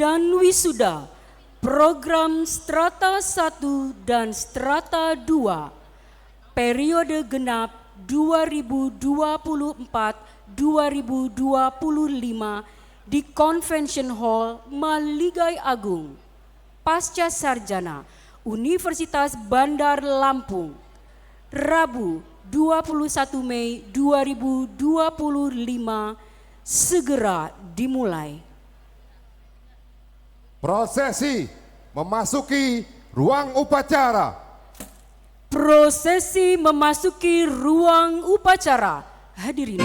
ujian wisuda program Strata 1 dan Strata 2 periode genap 2024-2025 di Convention Hall Maligai Agung, Pasca Sarjana Universitas Bandar Lampung, Rabu 21 Mei 2025 segera dimulai. Prosesi memasuki ruang upacara. Prosesi memasuki ruang upacara. Hadirin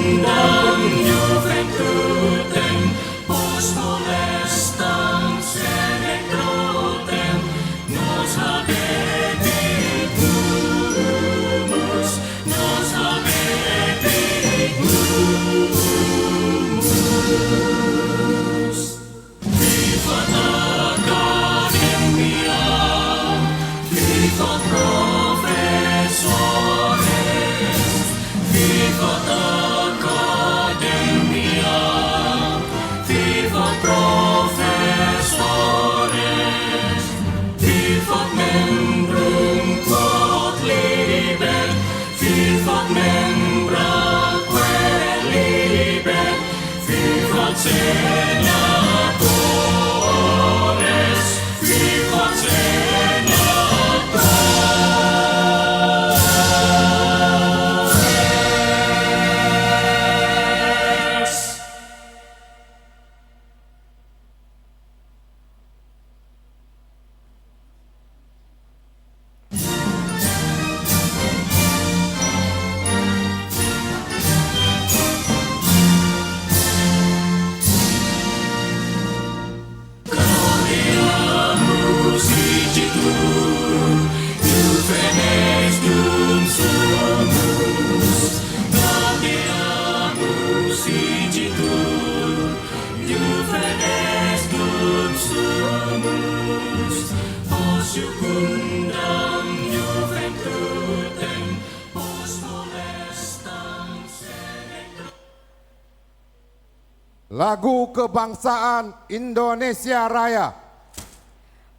Lagu Kebangsaan Indonesia Raya.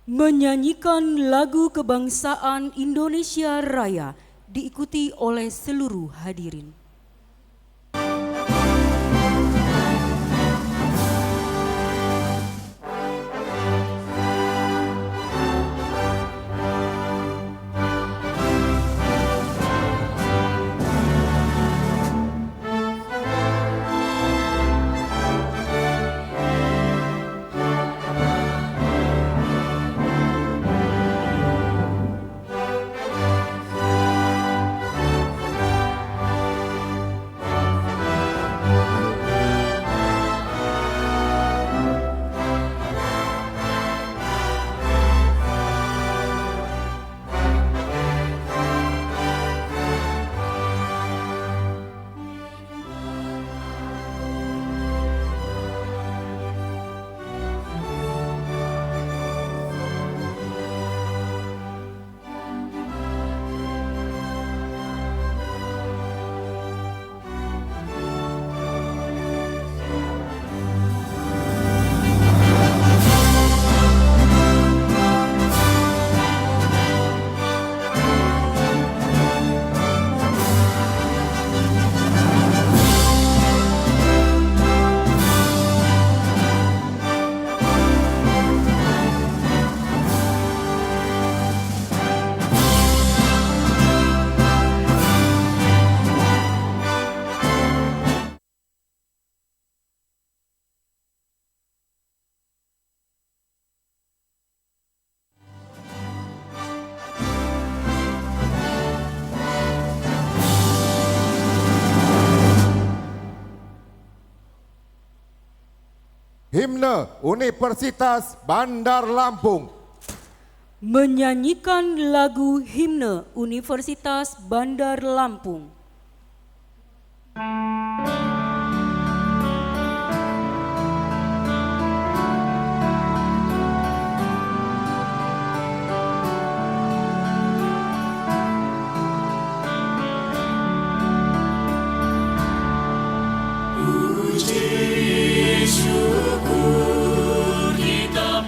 menyanyikan lagu kebangsaan Indonesia Raya diikuti oleh seluruh hadirin. Himne Universitas Bandar Lampung. Menyanyikan lagu himne Universitas Bandar Lampung. Puji syukur kita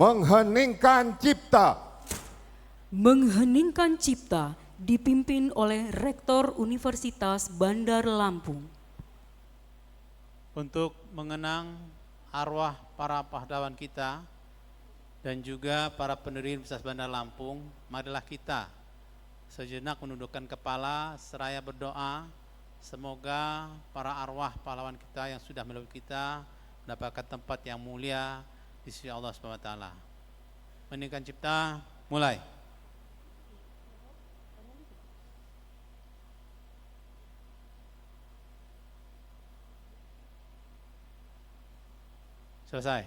mengheningkan cipta. Mengheningkan cipta dipimpin oleh Rektor Universitas Bandar Lampung. Untuk mengenang arwah para pahlawan kita dan juga para pendiri Universitas Bandar Lampung, marilah kita sejenak menundukkan kepala seraya berdoa semoga para arwah pahlawan kita yang sudah melalui kita mendapatkan tempat yang mulia di sisi Allah Subhanahu wa taala. Meninggikan cipta, mulai. Selesai.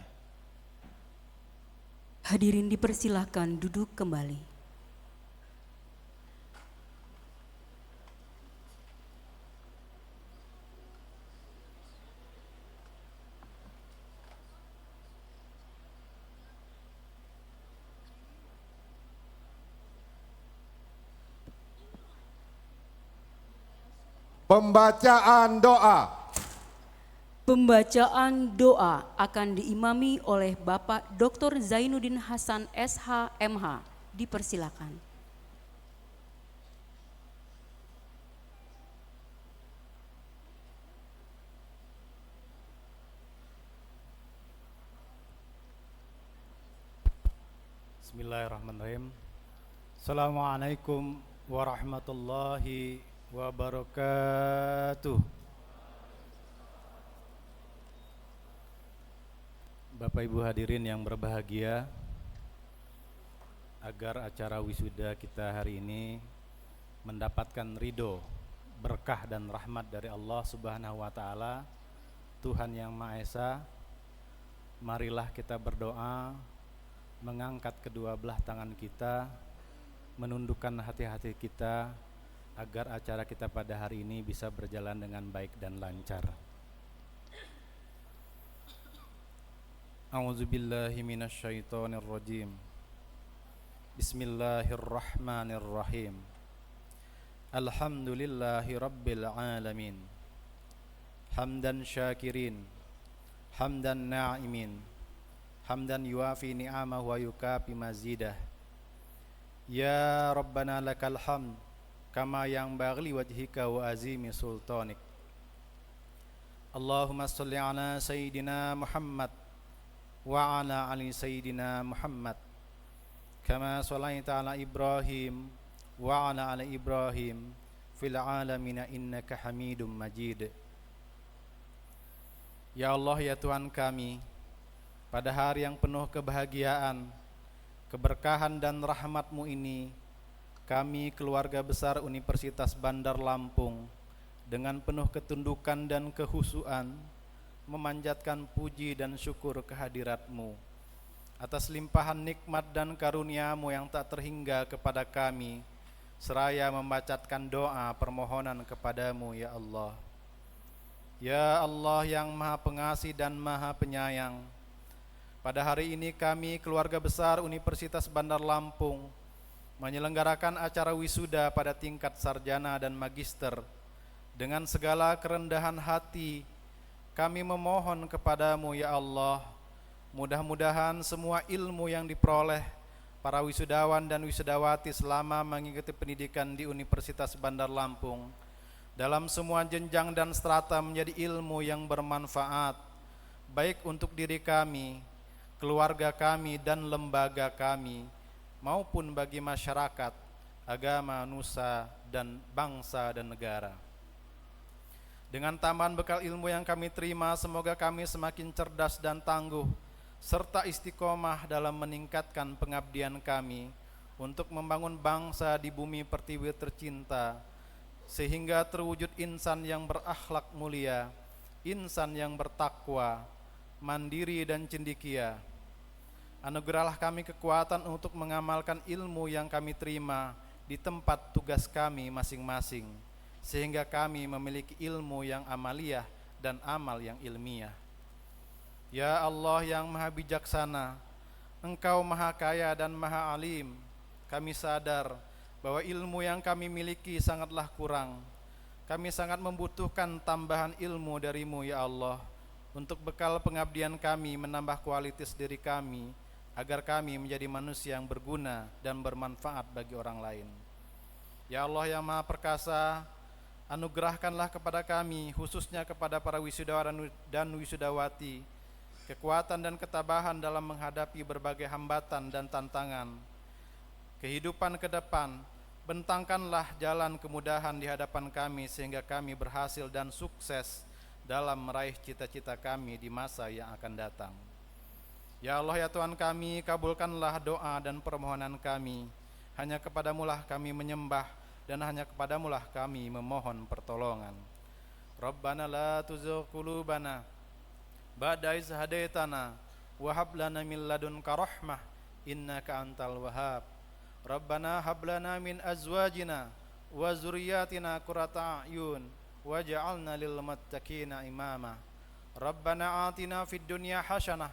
Hadirin dipersilahkan duduk kembali. Pembacaan doa. Pembacaan doa akan diimami oleh Bapak Dr. Zainuddin Hasan SH MH. Dipersilakan. Bismillahirrahmanirrahim. Assalamualaikum warahmatullahi wabarakatuh. Bapak Ibu hadirin yang berbahagia, agar acara wisuda kita hari ini mendapatkan ridho, berkah dan rahmat dari Allah Subhanahu wa taala, Tuhan yang Maha Esa, marilah kita berdoa, mengangkat kedua belah tangan kita, menundukkan hati-hati kita, agar acara kita pada hari ini bisa berjalan dengan baik dan lancar. A'udzubillahi minasyaitonirrajim. Bismillahirrahmanirrahim. Alhamdulillahi rabbil alamin. Hamdan syakirin, hamdan na'imin, hamdan yuafi ni'amahu wa yukafi mazidah. Ya Rabbana lakal hamd kama yang bagli wajhika wa azimi sultanik. Allahumma salli ala Sayyidina Muhammad wa ala ali Sayyidina Muhammad kama sallaita ala Ibrahim wa ala ali Ibrahim fil alamina innaka hamidum majid. Ya Allah, ya Tuhan kami, pada hari yang penuh kebahagiaan, keberkahan dan rahmat-Mu ini, kami keluarga besar Universitas Bandar Lampung dengan penuh ketundukan dan kehusuan memanjatkan puji dan syukur kehadirat-Mu atas limpahan nikmat dan karunia-Mu yang tak terhingga kepada kami, seraya membacakan doa permohonan kepada-Mu, ya Allah. Ya Allah yang Maha Pengasih dan Maha Penyayang, pada hari ini kami keluarga besar Universitas Bandar Lampung menyelenggarakan acara wisuda pada tingkat sarjana dan magister. Dengan segala kerendahan hati kami memohon kepada-Mu, ya Allah, mudah-mudahan semua ilmu yang diperoleh para wisudawan dan wisudawati selama mengikuti pendidikan di Universitas Bandar Lampung dalam semua jenjang dan strata menjadi ilmu yang bermanfaat, baik untuk diri kami, keluarga kami, dan lembaga kami, maupun bagi masyarakat, agama, nusa, dan bangsa dan negara. Dengan tambahan bekal ilmu yang kami terima, semoga kami semakin cerdas dan tangguh, serta istiqomah dalam meningkatkan pengabdian kami untuk membangun bangsa di bumi pertiwi tercinta, sehingga terwujud insan yang berakhlak mulia, insan yang bertakwa, mandiri dan cendekia. Anugerahlah kami kekuatan untuk mengamalkan ilmu yang kami terima di tempat tugas kami masing-masing, sehingga kami memiliki ilmu yang amaliyah dan amal yang ilmiah. Ya Allah yang Maha Bijaksana, Engkau Maha Kaya dan Maha Alim. Kami sadar bahwa ilmu yang kami miliki sangatlah kurang. Kami sangat membutuhkan tambahan ilmu dari-Mu, ya Allah, untuk bekal pengabdian kami, menambah kualitas diri kami, agar kami menjadi manusia yang berguna dan bermanfaat bagi orang lain. Ya Allah yang Maha Perkasa, anugerahkanlah kepada kami, khususnya kepada para wisudawan dan wisudawati, kekuatan dan ketabahan dalam menghadapi berbagai hambatan dan tantangan kehidupan ke depan. Bentangkanlah jalan kemudahan di hadapan kami sehingga kami berhasil dan sukses dalam meraih cita-cita kami di masa yang akan datang. Ya Allah ya Tuhan kami, kabulkanlah doa dan permohonan kami. Hanya kepadamulah kami menyembah dan hanya kepadamulah kami memohon pertolongan. Rabbana la tuzigh qulubana ba'da idh hadaitana wa hab lana min ladunka rahmah innaka antal wahhab. Rabbana hab lana min azwajina wa zurriyyatina qurrata a'yun waj'alna lil muttaqina imama. Rabbana atina fid dunya hasanah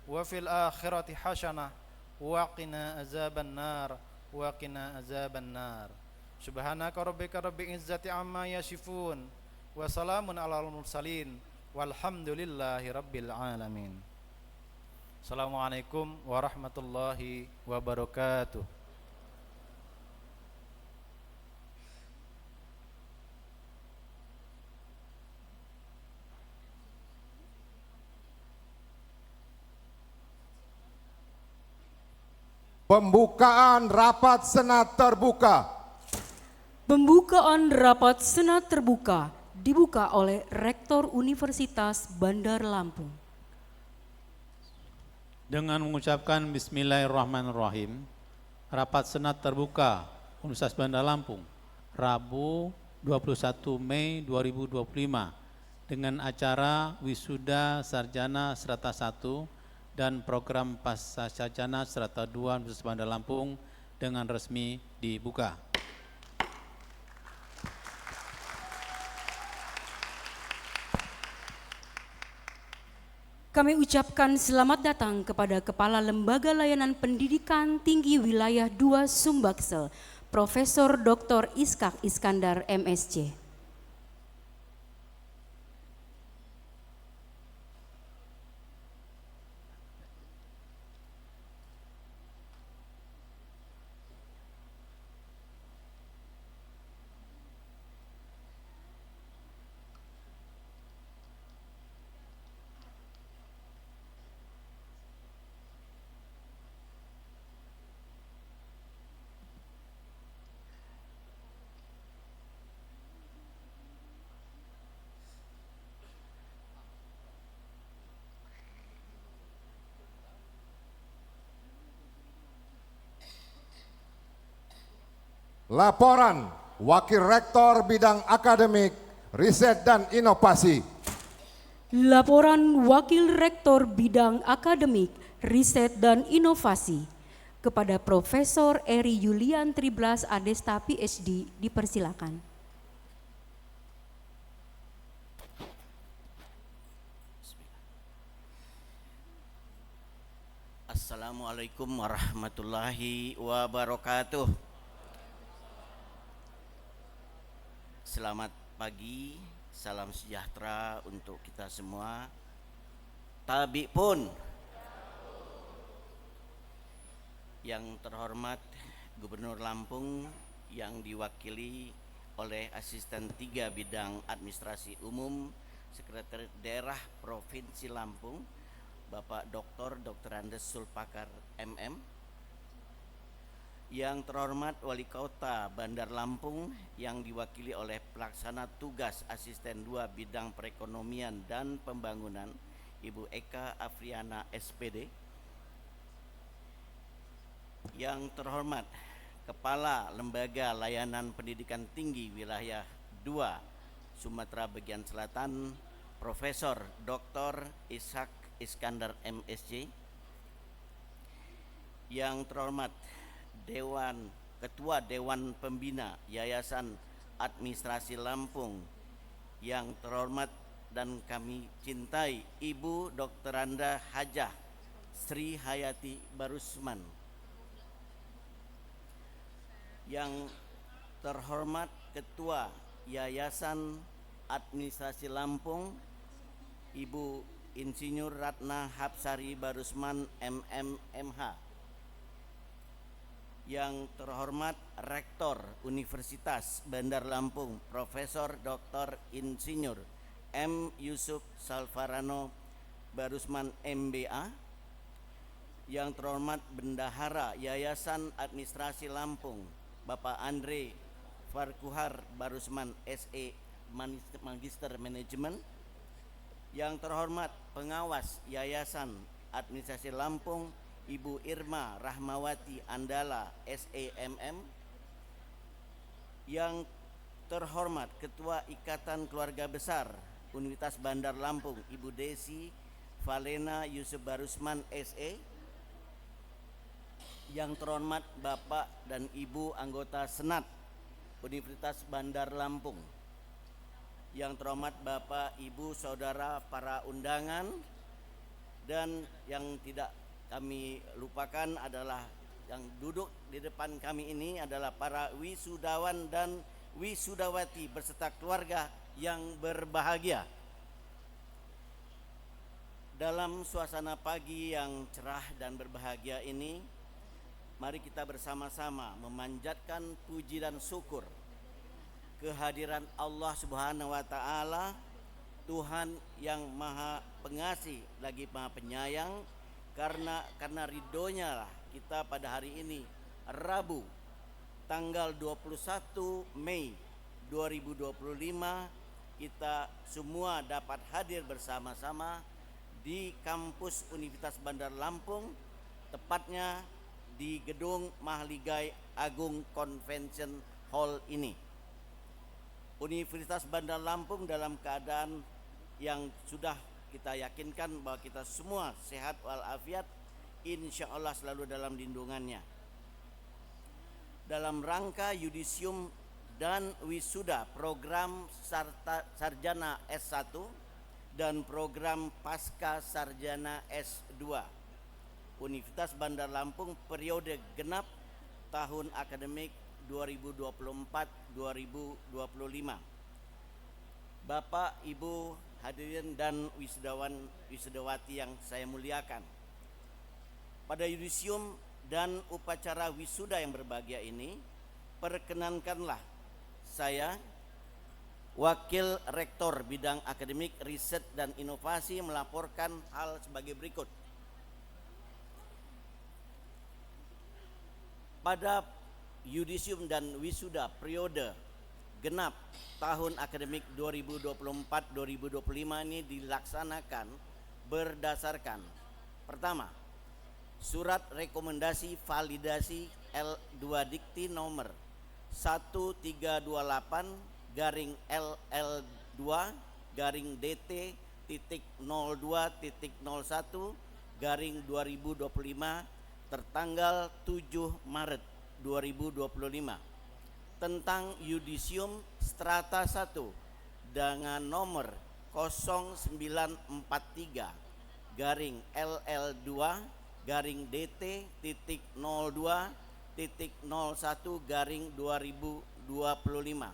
wa fil akhirati hasanah wa qina azaban nar wa qina azaban nar. Subhanaka rabbika rabbil izzati amma yasifun wa salamun alal mursalin walhamdulillahi rabbil alamin. Assalamualaikum warahmatullahi wabarakatuh. Pembukaan rapat Senat terbuka. Pembukaan rapat Senat terbuka dibuka oleh Rektor Universitas Bandar Lampung. Dengan mengucapkan Bismillahirrahmanirrahim, rapat Senat terbuka Universitas Bandar Lampung, Rabu 21 Mei 2025 dengan acara Wisuda Sarjana Strata 1 dan program Pasca Sarjana Strata 2 Universitas Bandar Lampung dengan resmi dibuka. Kami ucapkan selamat datang kepada Kepala Lembaga Layanan Pendidikan Tinggi Wilayah 2 Sumbaksel, Profesor Dr. Iskak Iskandar MSc. Laporan Wakil Rektor Bidang Akademik, Riset dan Inovasi. Laporan Wakil Rektor Bidang Akademik, Riset dan Inovasi kepada Profesor Eri Yulian Triblas Adesta PhD dipersilakan. Assalamualaikum warahmatullahi wabarakatuh. Selamat pagi, salam sejahtera untuk kita semua. Tabi pun. Yang terhormat Gubernur Lampung yang diwakili oleh Asisten 3 Bidang Administrasi Umum Sekretariat Daerah Provinsi Lampung, Bapak Dr. Andes Sulpakar MM. Yang terhormat Wali Kota Bandar Lampung yang diwakili oleh Pelaksana Tugas Asisten 2 Bidang Perekonomian dan Pembangunan, Ibu Eka Afriana SPD. Yang terhormat Kepala Lembaga Layanan Pendidikan Tinggi Wilayah 2 Sumatera Bagian Selatan, Profesor Dr. Iskak Iskandar MSc. Yang terhormat Ketua Dewan Pembina Yayasan Administrasi Lampung, yang terhormat dan kami cintai Ibu Dr. Anda Hajah Sri Hayati Barusman. Yang terhormat Ketua Yayasan Administrasi Lampung, Ibu Insinyur Ratna Hapsari Barusman MMMH. Yang terhormat Rektor Universitas Bandar Lampung Profesor Dr. Insinyur M. Yusuf Salvarano Barusman MBA. Yang terhormat Bendahara Yayasan Administrasi Lampung Bapak Andre Farkuhar Barusman SE Magister Manajemen. Yang terhormat Pengawas Yayasan Administrasi Lampung Ibu Irma Rahmawati Andala SEMM. Yang terhormat Ketua Ikatan Keluarga Besar Universitas Bandar Lampung Ibu Desi Valena Yusuf Barusman SE. Yang terhormat Bapak dan Ibu anggota Senat Universitas Bandar Lampung. Yang terhormat Bapak, Ibu, Saudara, para undangan, dan yang tidak kami lupakan adalah yang duduk di depan kami ini adalah para wisudawan dan wisudawati beserta keluarga yang berbahagia. Dalam suasana pagi yang cerah dan berbahagia ini, mari kita bersama-sama memanjatkan puji dan syukur kehadiran Allah Subhanahu wa taala, Tuhan yang Maha Pengasih lagi Maha Penyayang, karena ridhonya lah kita pada hari ini Rabu tanggal 21 Mei 2025 kita semua dapat hadir bersama-sama di kampus Universitas Bandar Lampung, tepatnya di gedung Mahligai Agung Convention Hall ini. Universitas Bandar Lampung dalam keadaan yang sudah kita yakinkan bahwa kita semua sehat walafiat, insya Allah selalu dalam lindungannya. Dalam rangka yudisium dan wisuda program sarjana S1 dan program pasca sarjana S2 Universitas Bandar Lampung periode genap tahun akademik 2024-2025. Bapak, Ibu, hadirin dan wisudawati yang saya muliakan. Pada yudisium dan upacara wisuda yang berbahagia ini, perkenankanlah saya, Wakil Rektor Bidang Akademik, Riset dan Inovasi, melaporkan hal sebagai berikut. Pada yudisium dan wisuda periode genap tahun akademik 2024-2025 ini dilaksanakan berdasarkan: pertama, surat rekomendasi validasi L2 Dikti nomor 1328-DT.02.01/2025 tertanggal 7 Maret 2025 tentang yudisium strata 1 dengan nomor 0943-LL2-DT.02.01/2025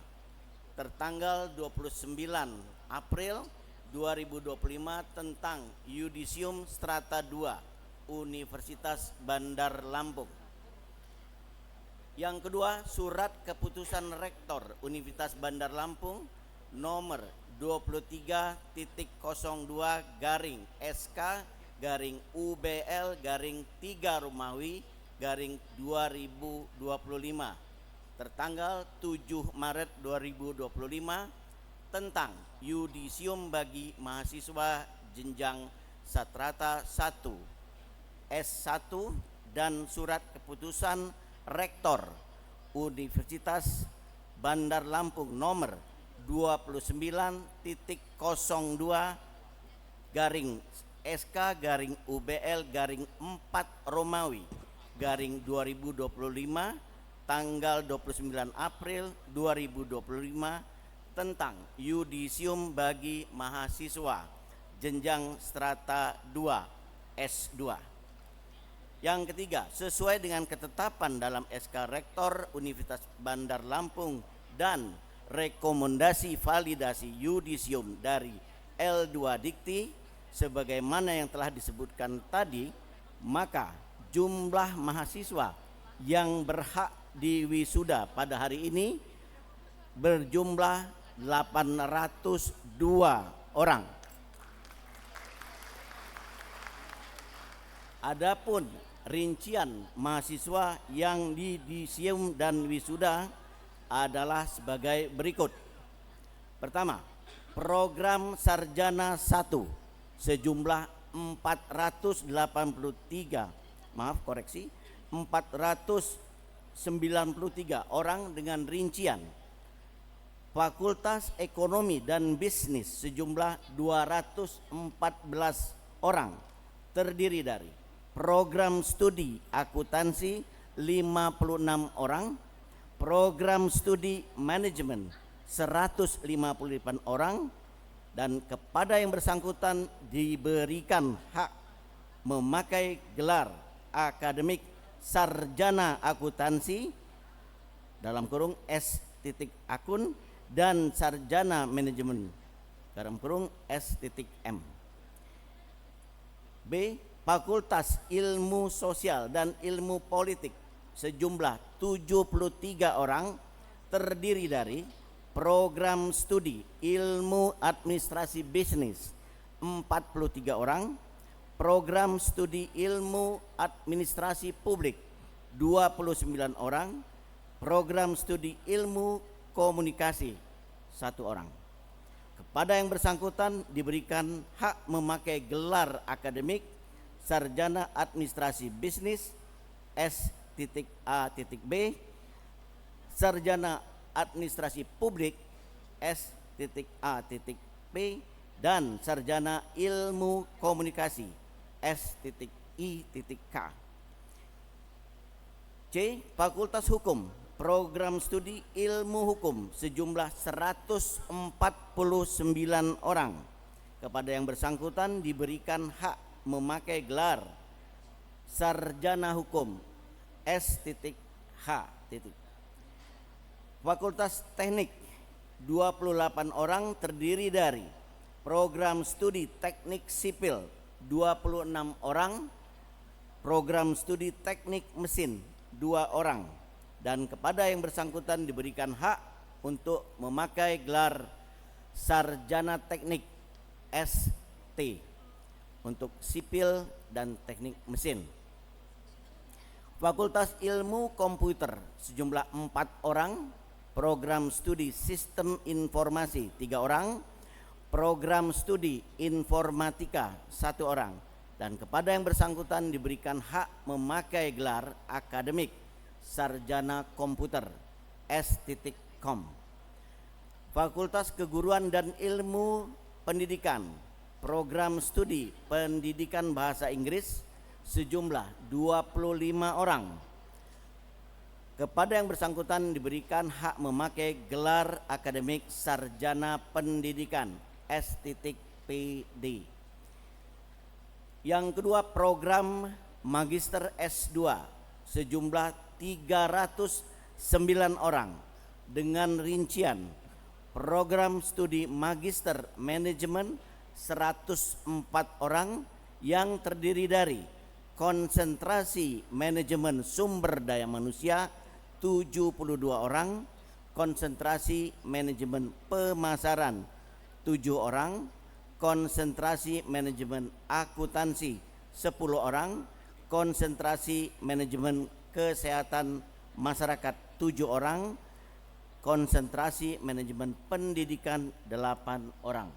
tertanggal 29 April 2025 tentang yudisium strata 2 Universitas Bandar Lampung. Yang kedua, surat keputusan Rektor Universitas Bandar Lampung nomor 23.00/SK/UBL/3 Romawi /2025 tertanggal 7 Maret 2025 tentang yudisium bagi mahasiswa jenjang sastrata 1 S1 dan surat keputusan Rektor Universitas Bandar Lampung nomor 29.00/SK/UBL/4 Romawi /2025 tanggal 29 April 2025 tentang yudisium bagi mahasiswa jenjang strata 2 S2. Yang ketiga, sesuai dengan ketetapan dalam SK Rektor Universitas Bandar Lampung dan rekomendasi validasi yudisium dari L2 Dikti, sebagaimana yang telah disebutkan tadi, maka jumlah mahasiswa yang berhak diwisuda pada hari ini berjumlah 802 orang. Adapun rincian mahasiswa yang didisium dan wisuda adalah sebagai berikut. Pertama, program sarjana 1 sejumlah 493 orang dengan rincian. Fakultas Ekonomi dan Bisnis sejumlah 214 orang, terdiri dari program studi akuntansi 56 orang, program studi manajemen 158 orang, dan kepada yang bersangkutan diberikan hak memakai gelar akademik sarjana akuntansi dalam kurung S.Akun dan sarjana manajemen dalam kurung S.M. B. Fakultas Ilmu Sosial dan Ilmu Politik sejumlah 73 orang, terdiri dari program studi Ilmu Administrasi Bisnis 43 orang, program studi Ilmu Administrasi Publik 29 orang, program studi Ilmu Komunikasi 1 orang. Kepada yang bersangkutan diberikan hak memakai gelar akademik sarjana administrasi bisnis S.A.B, sarjana administrasi publik S.A.P, dan sarjana ilmu komunikasi S.I.K. C. Fakultas Hukum, program studi ilmu hukum sejumlah 149 orang. Kepada yang bersangkutan diberikan hak memakai gelar sarjana hukum S.H. Fakultas Teknik 28 orang, terdiri dari program studi teknik sipil 26 orang, program studi teknik mesin 2 orang, dan kepada yang bersangkutan diberikan hak untuk memakai gelar sarjana teknik ST untuk sipil dan teknik mesin. Fakultas Ilmu Komputer sejumlah 4 orang, program studi Sistem Informasi 3 orang, program studi Informatika 1 orang, dan kepada yang bersangkutan diberikan hak memakai gelar akademik sarjana komputer S.Com. Fakultas Keguruan dan Ilmu Pendidikan, program studi Pendidikan Bahasa Inggris sejumlah 25 orang. Kepada yang bersangkutan diberikan hak memakai gelar akademik sarjana pendidikan S.PD. Yang kedua, program Magister S2 sejumlah 309 orang dengan rincian program studi Magister Manajemen 104 orang yang terdiri dari konsentrasi manajemen sumber daya manusia 72 orang, konsentrasi manajemen pemasaran 7 orang, konsentrasi manajemen akuntansi 10 orang, konsentrasi manajemen kesehatan masyarakat 7 orang, konsentrasi manajemen pendidikan 8 orang.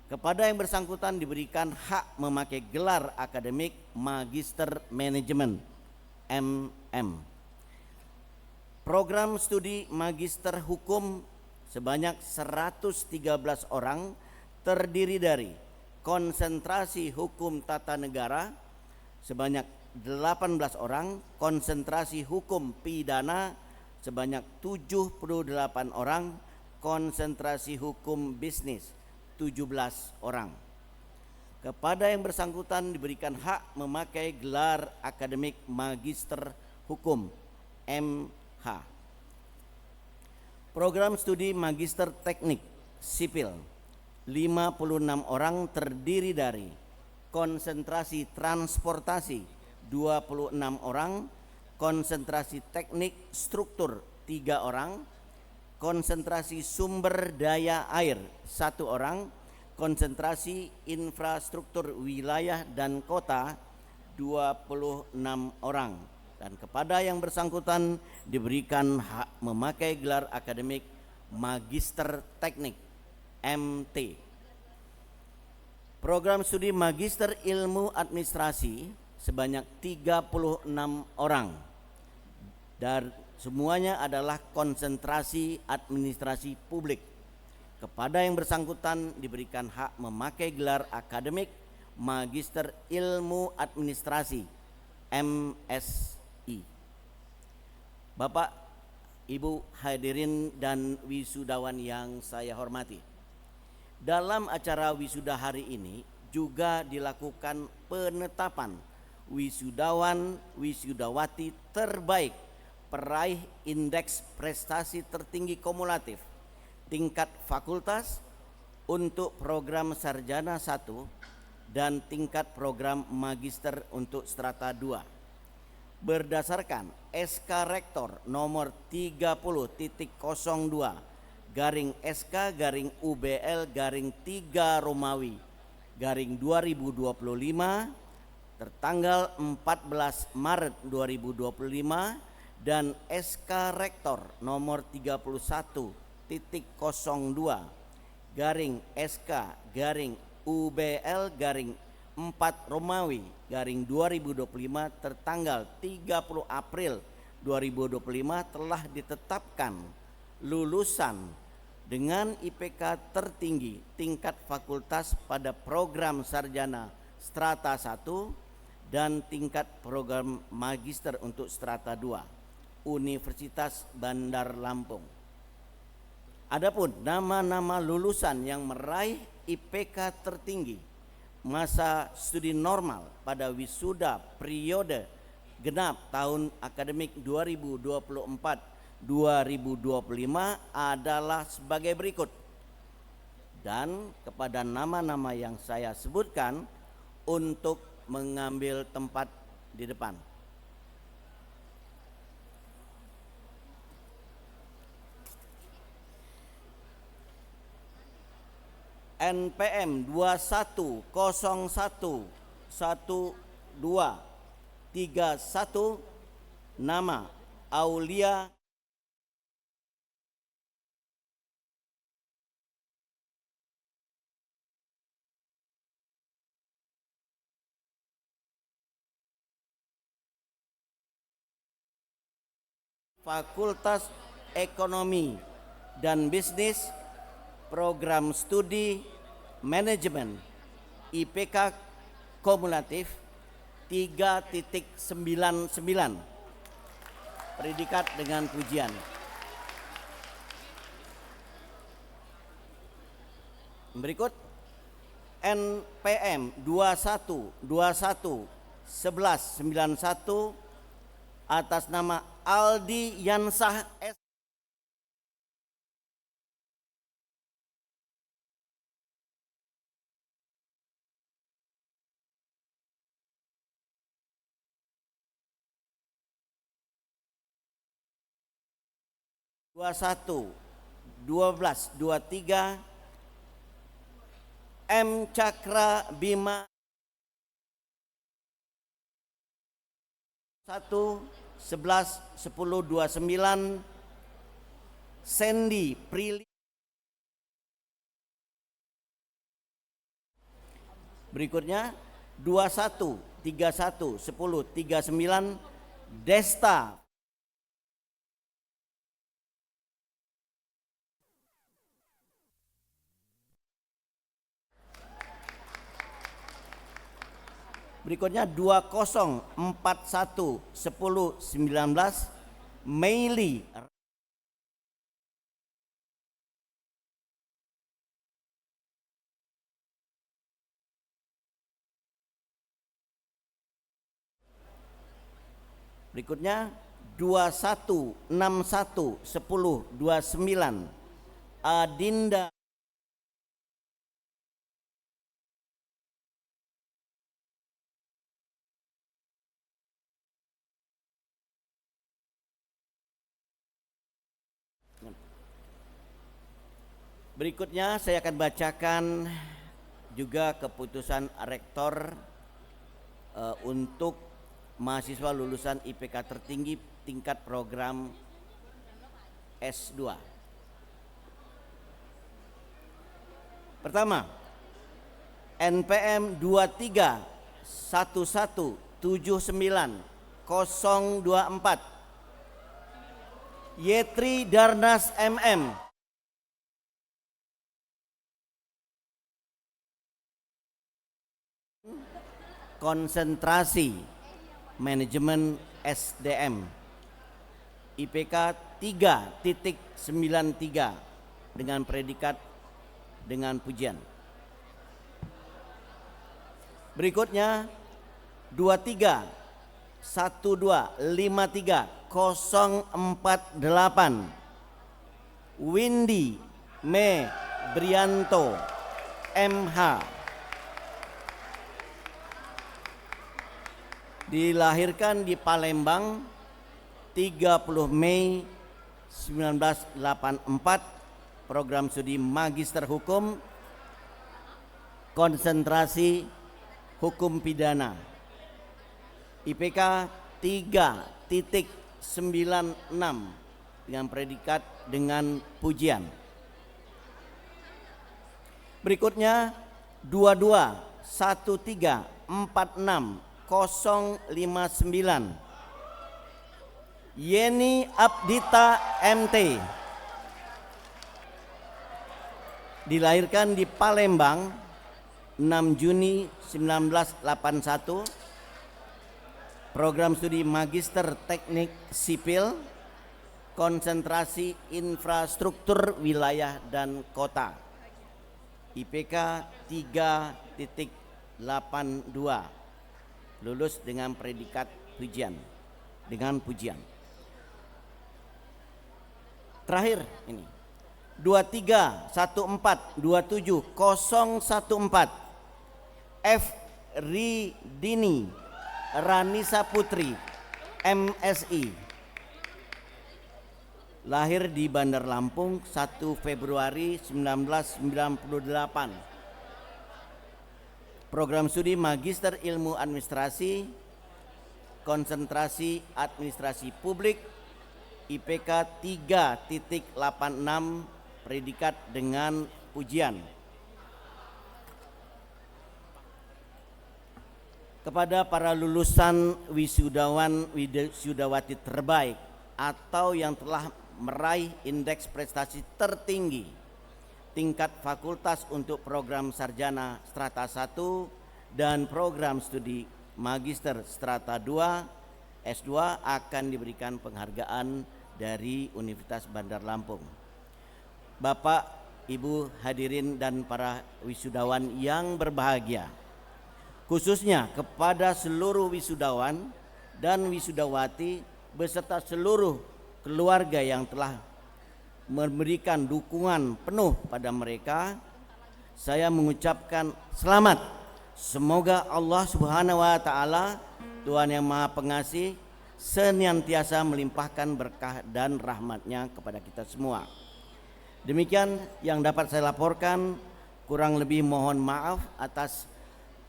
Kepada yang bersangkutan diberikan hak memakai gelar akademik Magister Manajemen MM. Program studi Magister Hukum sebanyak 113 orang, terdiri dari konsentrasi hukum tata negara sebanyak 18 orang, konsentrasi hukum pidana sebanyak 78 orang, konsentrasi hukum bisnis 17 orang. Kepada yang bersangkutan diberikan hak memakai gelar akademik Magister Hukum MH. Program studi Magister Teknik Sipil 56 orang terdiri dari konsentrasi transportasi 26 orang, konsentrasi teknik struktur 3 orang, konsentrasi sumber daya air 1 orang, konsentrasi infrastruktur wilayah dan kota 26 orang, dan kepada yang bersangkutan diberikan hak memakai gelar akademik Magister Teknik MT. Program studi Magister Ilmu Administrasi sebanyak 36 orang, dan semuanya adalah konsentrasi administrasi publik. Kepada yang bersangkutan diberikan hak memakai gelar akademik Magister Ilmu Administrasi MSI. Bapak, Ibu hadirin dan wisudawan yang saya hormati, dalam acara wisuda hari ini juga dilakukan penetapan wisudawan wisudawati terbaik peraih indeks prestasi tertinggi kumulatif tingkat fakultas untuk program sarjana 1 dan tingkat program magister untuk strata 2. Berdasarkan SK Rektor nomor 30.02 garing SK garing UBL garing 3 Romawi garing 2025 tertanggal 14 Maret 2025 dan SK Rektor nomor 31.02 garing SK garing UBL garing 4 Romawi garing 2025 tertanggal 30 April 2025 telah ditetapkan lulusan dengan IPK tertinggi tingkat fakultas pada program sarjana strata 1 dan tingkat program magister untuk strata 2 Universitas Bandar Lampung. Adapun nama-nama lulusan yang meraih IPK tertinggi masa studi normal pada wisuda periode genap tahun akademik 2024-2025 adalah sebagai berikut. Dan kepada nama-nama yang saya sebutkan untuk mengambil tempat di depan. NPM 21011231 nama Aulia Fakultas Ekonomi dan Bisnis, program studi manajemen, IPK kumulatif 3.99, predikat dengan pujian. Berikut NPM 21211191 atas nama Aldi Yansah S. 21-12-23 M. Cakra Bima 1-11-10-29 Sandy Prilly. Berikutnya 21-31-10-39 Desta. Berikutnya 20411019 Meili. Berikutnya 21611029 Adinda Berikutnya saya akan bacakan juga keputusan rektor untuk mahasiswa lulusan IPK tertinggi tingkat program S2. Pertama, NPM 231179024 Yetri Darnas MM. Konsentrasi Manajemen SDM IPK 3.93 dengan predikat dengan pujian. Berikutnya 231253048 Windy Me Brianto MH. Dilahirkan di Palembang 30 Mei 1984, program studi Magister Hukum, konsentrasi Hukum Pidana, IPK 3.96 dengan predikat dengan pujian. Berikutnya 221346059 Yeni Abdita MT. Dilahirkan di Palembang 6 Juni 1981, program studi Magister Teknik Sipil, konsentrasi Infrastruktur Wilayah dan Kota, IPK 3.82, lulus dengan predikat pujian, dengan pujian. Terakhir ini 231427014 F Ridini Ranisa Putri MSI, lahir di Bandar Lampung 1 Februari 1998, program studi Magister Ilmu Administrasi, konsentrasi Administrasi Publik, IPK 3.86, predikat dengan pujian. Kepada para lulusan wisudawan wisudawati terbaik atau yang telah meraih indeks prestasi tertinggi tingkat fakultas untuk program sarjana strata 1 dan program studi magister strata 2 S2 akan diberikan penghargaan dari Universitas Bandar Lampung. Bapak, Ibu hadirin dan para wisudawan yang berbahagia, khususnya kepada seluruh wisudawan dan wisudawati beserta seluruh keluarga yang telah memberikan dukungan penuh pada mereka, saya mengucapkan selamat. Semoga Allah Subhanahu wa taala, Tuhan yang Maha Pengasih, senantiasa melimpahkan berkah dan rahmat-Nya kepada kita semua. Demikian yang dapat saya laporkan, kurang lebih mohon maaf atas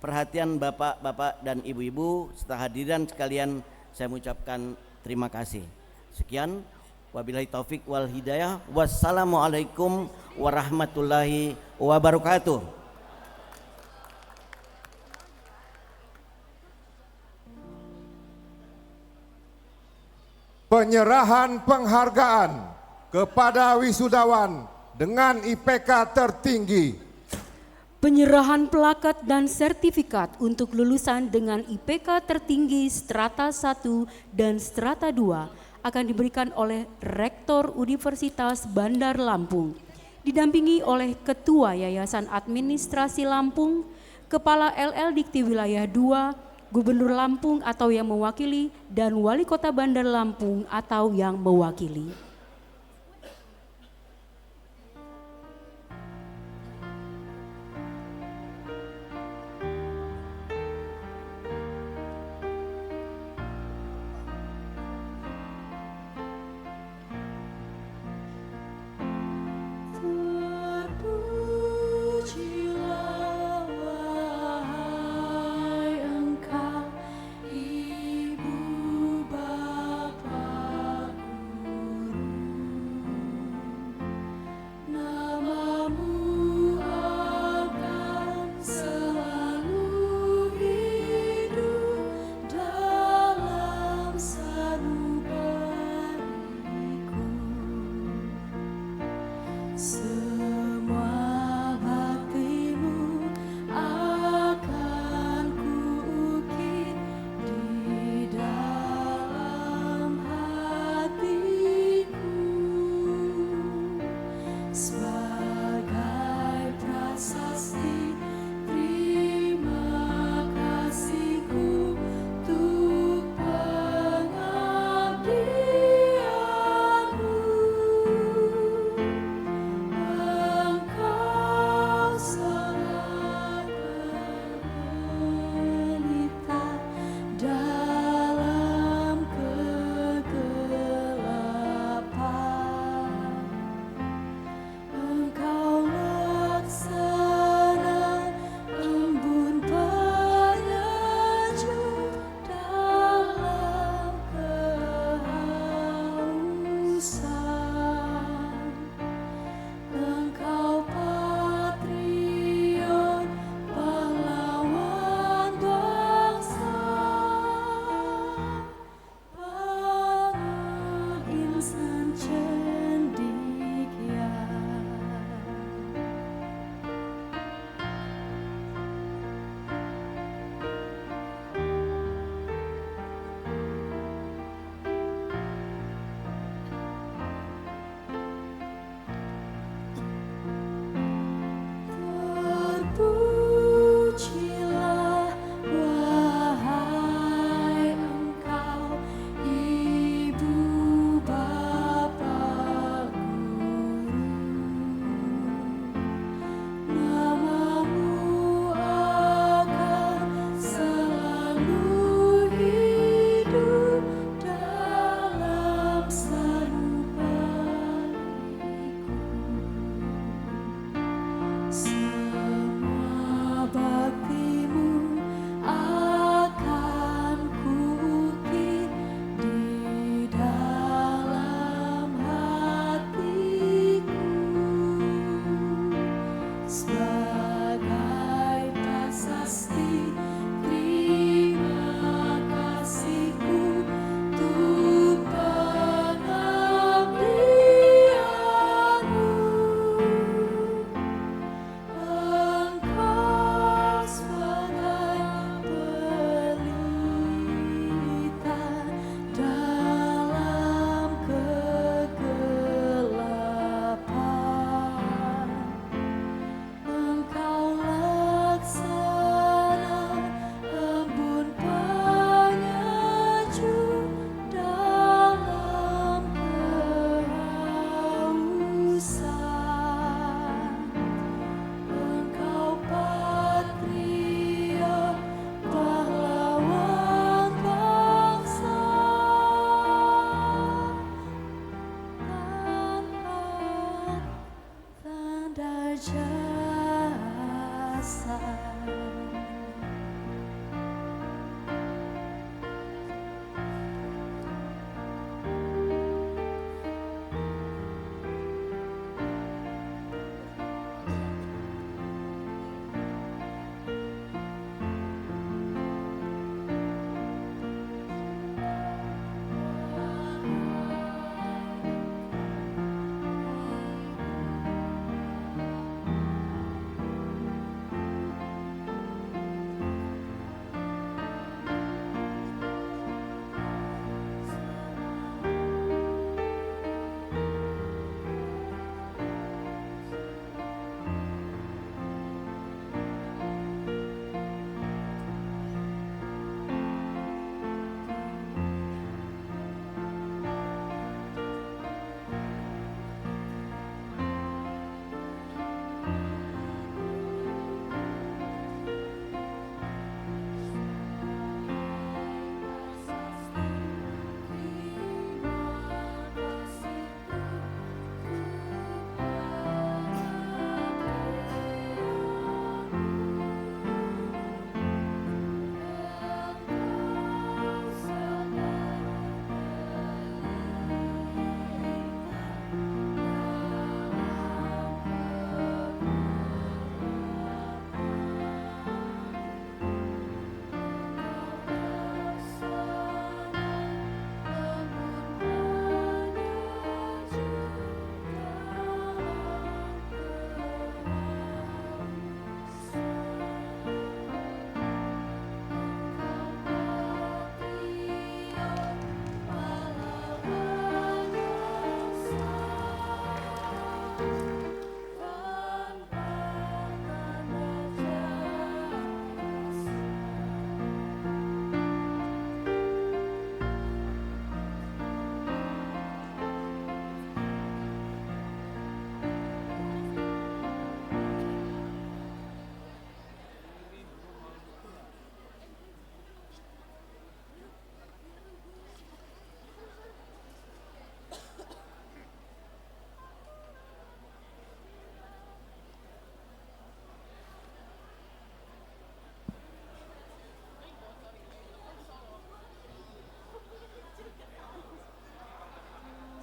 perhatian Bapak-bapak dan Ibu-ibu serta hadirin sekalian, saya mengucapkan terima kasih. Sekian, wabillahi taufik wal hidayah. Wassalamualaikum warahmatullahi wabarakatuh. Penyerahan penghargaan kepada wisudawan dengan IPK tertinggi. Penyerahan plakat dan sertifikat untuk lulusan dengan IPK tertinggi strata 1 dan strata 2 akan diberikan oleh Rektor Universitas Bandar Lampung, didampingi oleh Ketua Yayasan Administrasi Lampung, Kepala LL Dikti Wilayah 2, Gubernur Lampung atau yang mewakili, dan Wali Kota Bandar Lampung atau yang mewakili. Semua baktimu akan kuukir di dalam hatiku sebagai prasasti terima kasihku untuk pengabdianmu. Engkau seorang pelita dalam kegelapan. Engkau laksana embun penyejuk dalam kehausan. Engkau patriot pahlawan bangsa, penginsan cendekia. Terpujilah wahai Engkau Ibu Bapa Guru, namamu akan selalu hidup dalam sanubariku. Semua baktimu akan kuukir di dalam hatiku sebagai prasasti terima kasihku untuk pengabdianmu. Engkau sebagai pelita dalam kegelapan. Engkau laksana embun penyejuk dalam kehausan. Engkau patriot pahlawan bangsa, tanpa tanda jasa.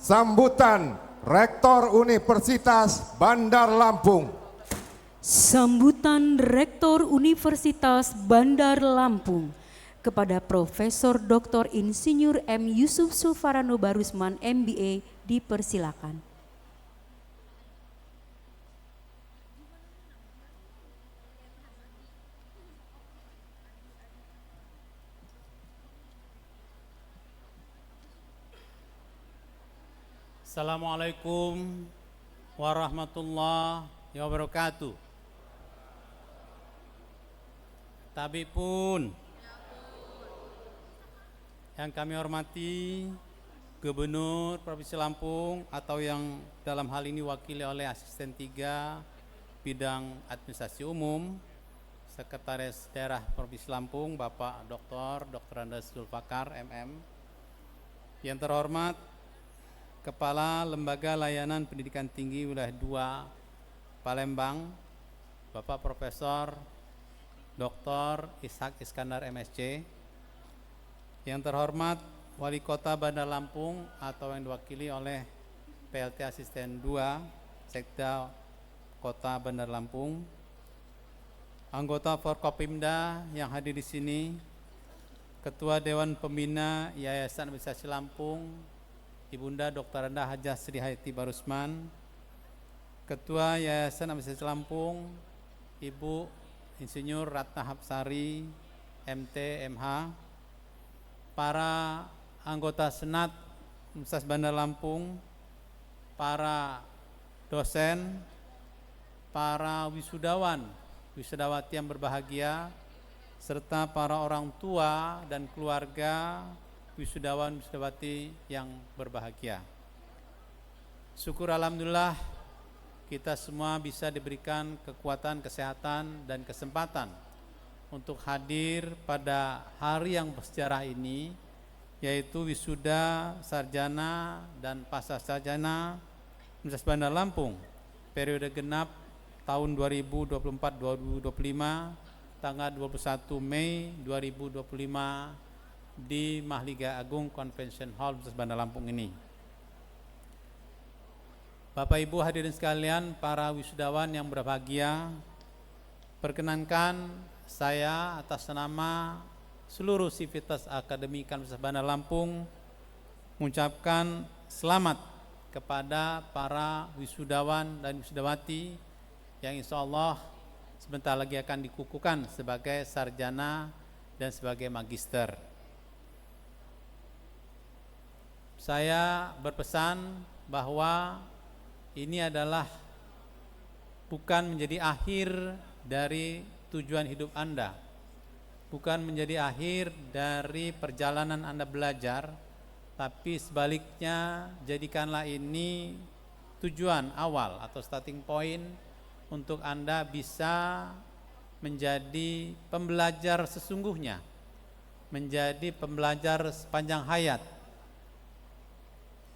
Sambutan Rektor Universitas Bandar Lampung. Sambutan Rektor Universitas Bandar Lampung kepada Profesor Dr. Insinyur M. Yusuf Sulfarano Barusman MBA dipersilakan. Assalamualaikum warahmatullahi wabarakatuh. Tabib pun yang kami hormati Gubernur Provinsi Lampung atau yang dalam hal ini wakili oleh Asisten 3 Bidang Administrasi Umum Sekretaris Daerah Provinsi Lampung Bapak Dr. Andes Zulfakar MM. Yang terhormat Kepala Lembaga Layanan Pendidikan Tinggi Wilayah 2 Palembang, Bapak Profesor Dr. Ishak Iskandar MSc. Yang terhormat Wali Kota Bandar Lampung atau yang diwakili oleh PLT Asisten 2 Sekda Kota Bandar Lampung. Anggota Forkopimda yang hadir di sini, Ketua Dewan Pembina Yayasan Administrasi Lampung, Ibunda Dr. Anda Hajah Sri Hayati Barusman, Ketua Yayasan Administrasi Lampung, Ibu Insinyur Ratna Hapsari, MT, MH, para anggota Senat Universitas Bandar Lampung, para dosen, para wisudawati yang berbahagia, serta para orang tua dan keluarga wisudawan-wisudawati yang berbahagia. Syukur alhamdulillah kita semua bisa diberikan kekuatan, kesehatan, dan kesempatan untuk hadir pada hari yang bersejarah ini, yaitu wisuda sarjana dan pasca sarjana Universitas Bandar Lampung periode genap tahun 2024-2025 tanggal 21 Mei 2025 di Mahliga Agung Convention Hall Universitas Bandar Lampung ini. Bapak Ibu hadirin sekalian, para wisudawan yang berbahagia, perkenankan saya atas nama seluruh sivitas akademika Universitas Bandar Lampung mengucapkan selamat kepada para wisudawan dan wisudawati yang insya Allah sebentar lagi akan dikukuhkan sebagai sarjana dan sebagai magister. Saya berpesan bahwa ini adalah bukan menjadi akhir dari tujuan hidup Anda, bukan menjadi akhir dari perjalanan Anda belajar, tapi sebaliknya jadikanlah ini tujuan awal atau starting point untuk Anda bisa menjadi pembelajar sesungguhnya, menjadi pembelajar sepanjang hayat,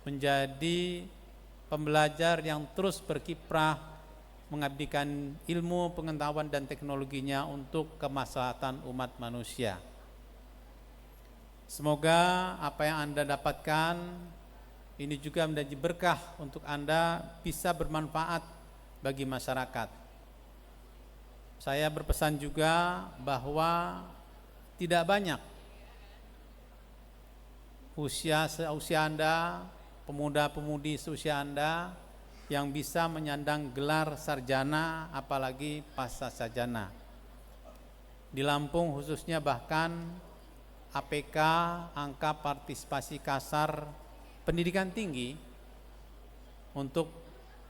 menjadi pembelajar yang terus berkiprah mengabdikan ilmu, pengetahuan, dan teknologinya untuk kemaslahatan umat manusia. Semoga apa yang Anda dapatkan ini juga menjadi berkah untuk Anda bisa bermanfaat bagi masyarakat. Saya berpesan juga bahwa tidak banyak usia Anda, pemuda-pemudi seusia Anda yang bisa menyandang gelar sarjana apalagi pasca sarjana. Di Lampung khususnya bahkan APK, angka partisipasi kasar pendidikan tinggi untuk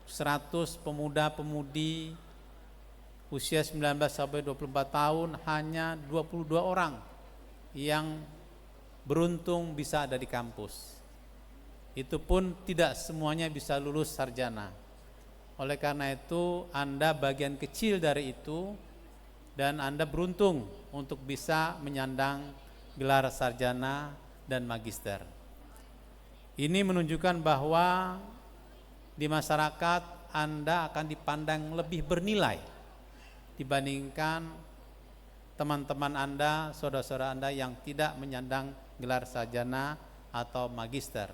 100 pemuda-pemudi usia 19 sampai 24 tahun hanya 22 orang yang beruntung bisa ada di kampus. Itu pun tidak semuanya bisa lulus sarjana. Oleh karena itu Anda bagian kecil dari itu dan Anda beruntung untuk bisa menyandang gelar sarjana dan magister. Ini menunjukkan bahwa di masyarakat Anda akan dipandang lebih bernilai dibandingkan teman-teman Anda, saudara-saudara Anda yang tidak menyandang gelar sarjana atau magister.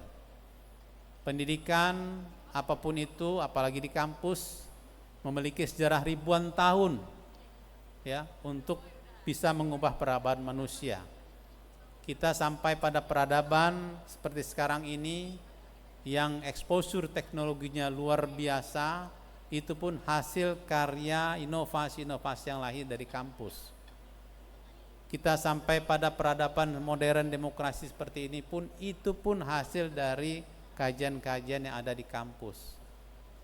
Pendidikan apapun itu, apalagi di kampus, memiliki sejarah ribuan tahun ya untuk bisa mengubah peradaban manusia. Kita sampai pada peradaban seperti sekarang ini yang exposure teknologinya luar biasa, itu pun hasil karya inovasi-inovasi yang lahir dari kampus. Kita sampai pada peradaban modern demokrasi seperti ini pun, itu pun hasil dari kajian-kajian yang ada di kampus.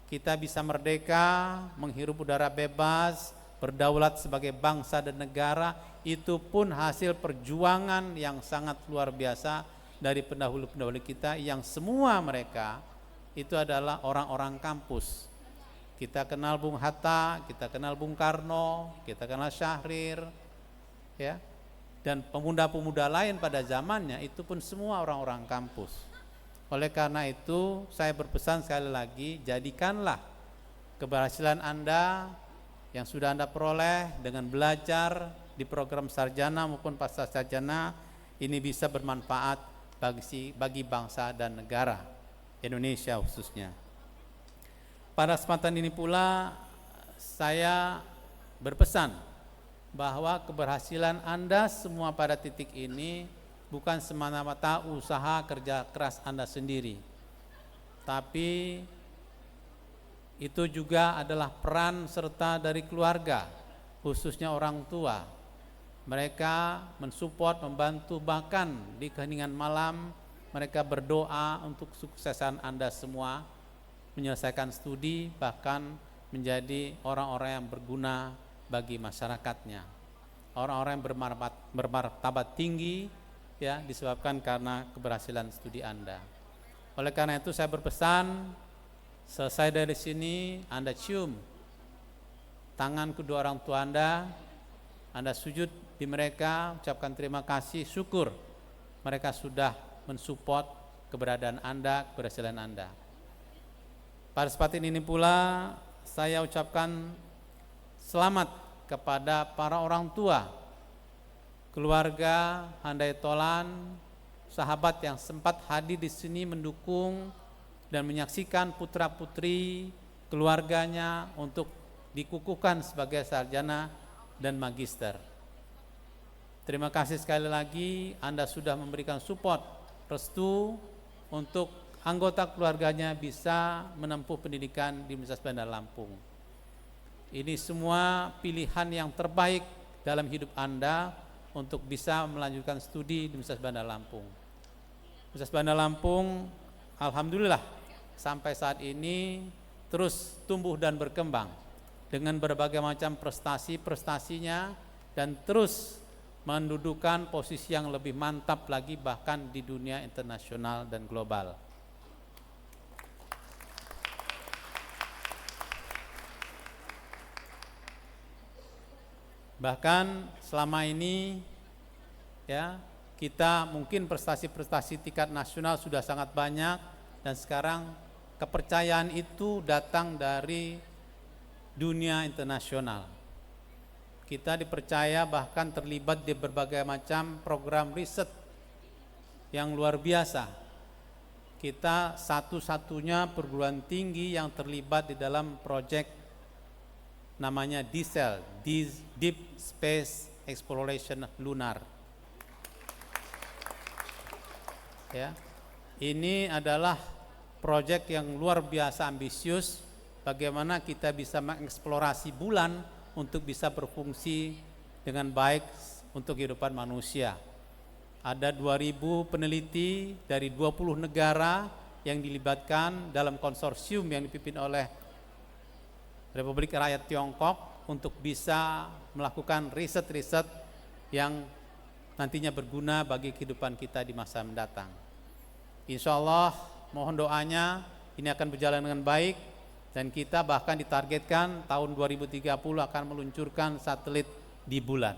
Kita bisa merdeka, menghirup udara bebas, berdaulat sebagai bangsa dan negara, itu pun hasil perjuangan yang sangat luar biasa dari pendahulu-pendahulu kita, yang semua mereka itu adalah orang-orang kampus. Kita kenal Bung Hatta, kita kenal Bung Karno, kita kenal Syahrir, ya, dan pemuda-pemuda lain pada zamannya, itu pun semua orang-orang kampus. Oleh karena itu, saya berpesan sekali lagi, jadikanlah keberhasilan Anda yang sudah Anda peroleh dengan belajar di program sarjana maupun pasca sarjana ini bisa bermanfaat bagi bangsa dan negara Indonesia khususnya. Pada kesempatan ini pula saya berpesan bahwa keberhasilan Anda semua pada titik ini bukan semata-mata usaha kerja keras Anda sendiri, tapi itu juga adalah peran serta dari keluarga, khususnya orang tua. Mereka mensupport, membantu, bahkan di keheningan malam mereka berdoa untuk kesuksesan Anda semua, menyelesaikan studi, bahkan menjadi orang-orang yang berguna bagi masyarakatnya, orang-orang yang bermartabat tinggi, ya, disebabkan karena keberhasilan studi Anda. Oleh karena itu saya berpesan, selesai dari sini Anda cium tangan kedua orang tua Anda sujud di mereka, ucapkan terima kasih, syukur mereka sudah mensupport keberadaan Anda, keberhasilan Anda. Pada kesempatan ini pula saya ucapkan selamat kepada para orang tua, keluarga Handai Tolan, sahabat yang sempat hadir di sini mendukung dan menyaksikan putra-putri keluarganya untuk dikukuhkan sebagai sarjana dan magister. Terima kasih sekali lagi, Anda sudah memberikan support, restu untuk anggota keluarganya bisa menempuh pendidikan di Universitas Bandar Lampung. Ini semua pilihan yang terbaik dalam hidup Anda untuk bisa melanjutkan studi di Universitas Bandar Lampung. Universitas Bandar Lampung, alhamdulillah sampai saat ini terus tumbuh dan berkembang dengan berbagai macam prestasinya dan terus mendudukan posisi yang lebih mantap lagi bahkan di dunia internasional dan global. Bahkan selama ini ya, kita mungkin prestasi-prestasi tingkat nasional sudah sangat banyak, dan sekarang kepercayaan itu datang dari dunia internasional. Kita dipercaya bahkan terlibat di berbagai macam program riset yang luar biasa. Kita satu-satunya perguruan tinggi yang terlibat di dalam proyek namanya DSEL, Deep Space Exploration Lunar. Ya, ini adalah proyek yang luar biasa ambisius, bagaimana kita bisa mengeksplorasi bulan untuk bisa berfungsi dengan baik untuk kehidupan manusia. Ada 2.000 peneliti dari 20 negara yang dilibatkan dalam konsorsium yang dipimpin oleh Republik Rakyat Tiongkok untuk bisa melakukan riset-riset yang nantinya berguna bagi kehidupan kita di masa mendatang. Insya Allah mohon doanya ini akan berjalan dengan baik, dan kita bahkan ditargetkan tahun 2030 akan meluncurkan satelit di bulan.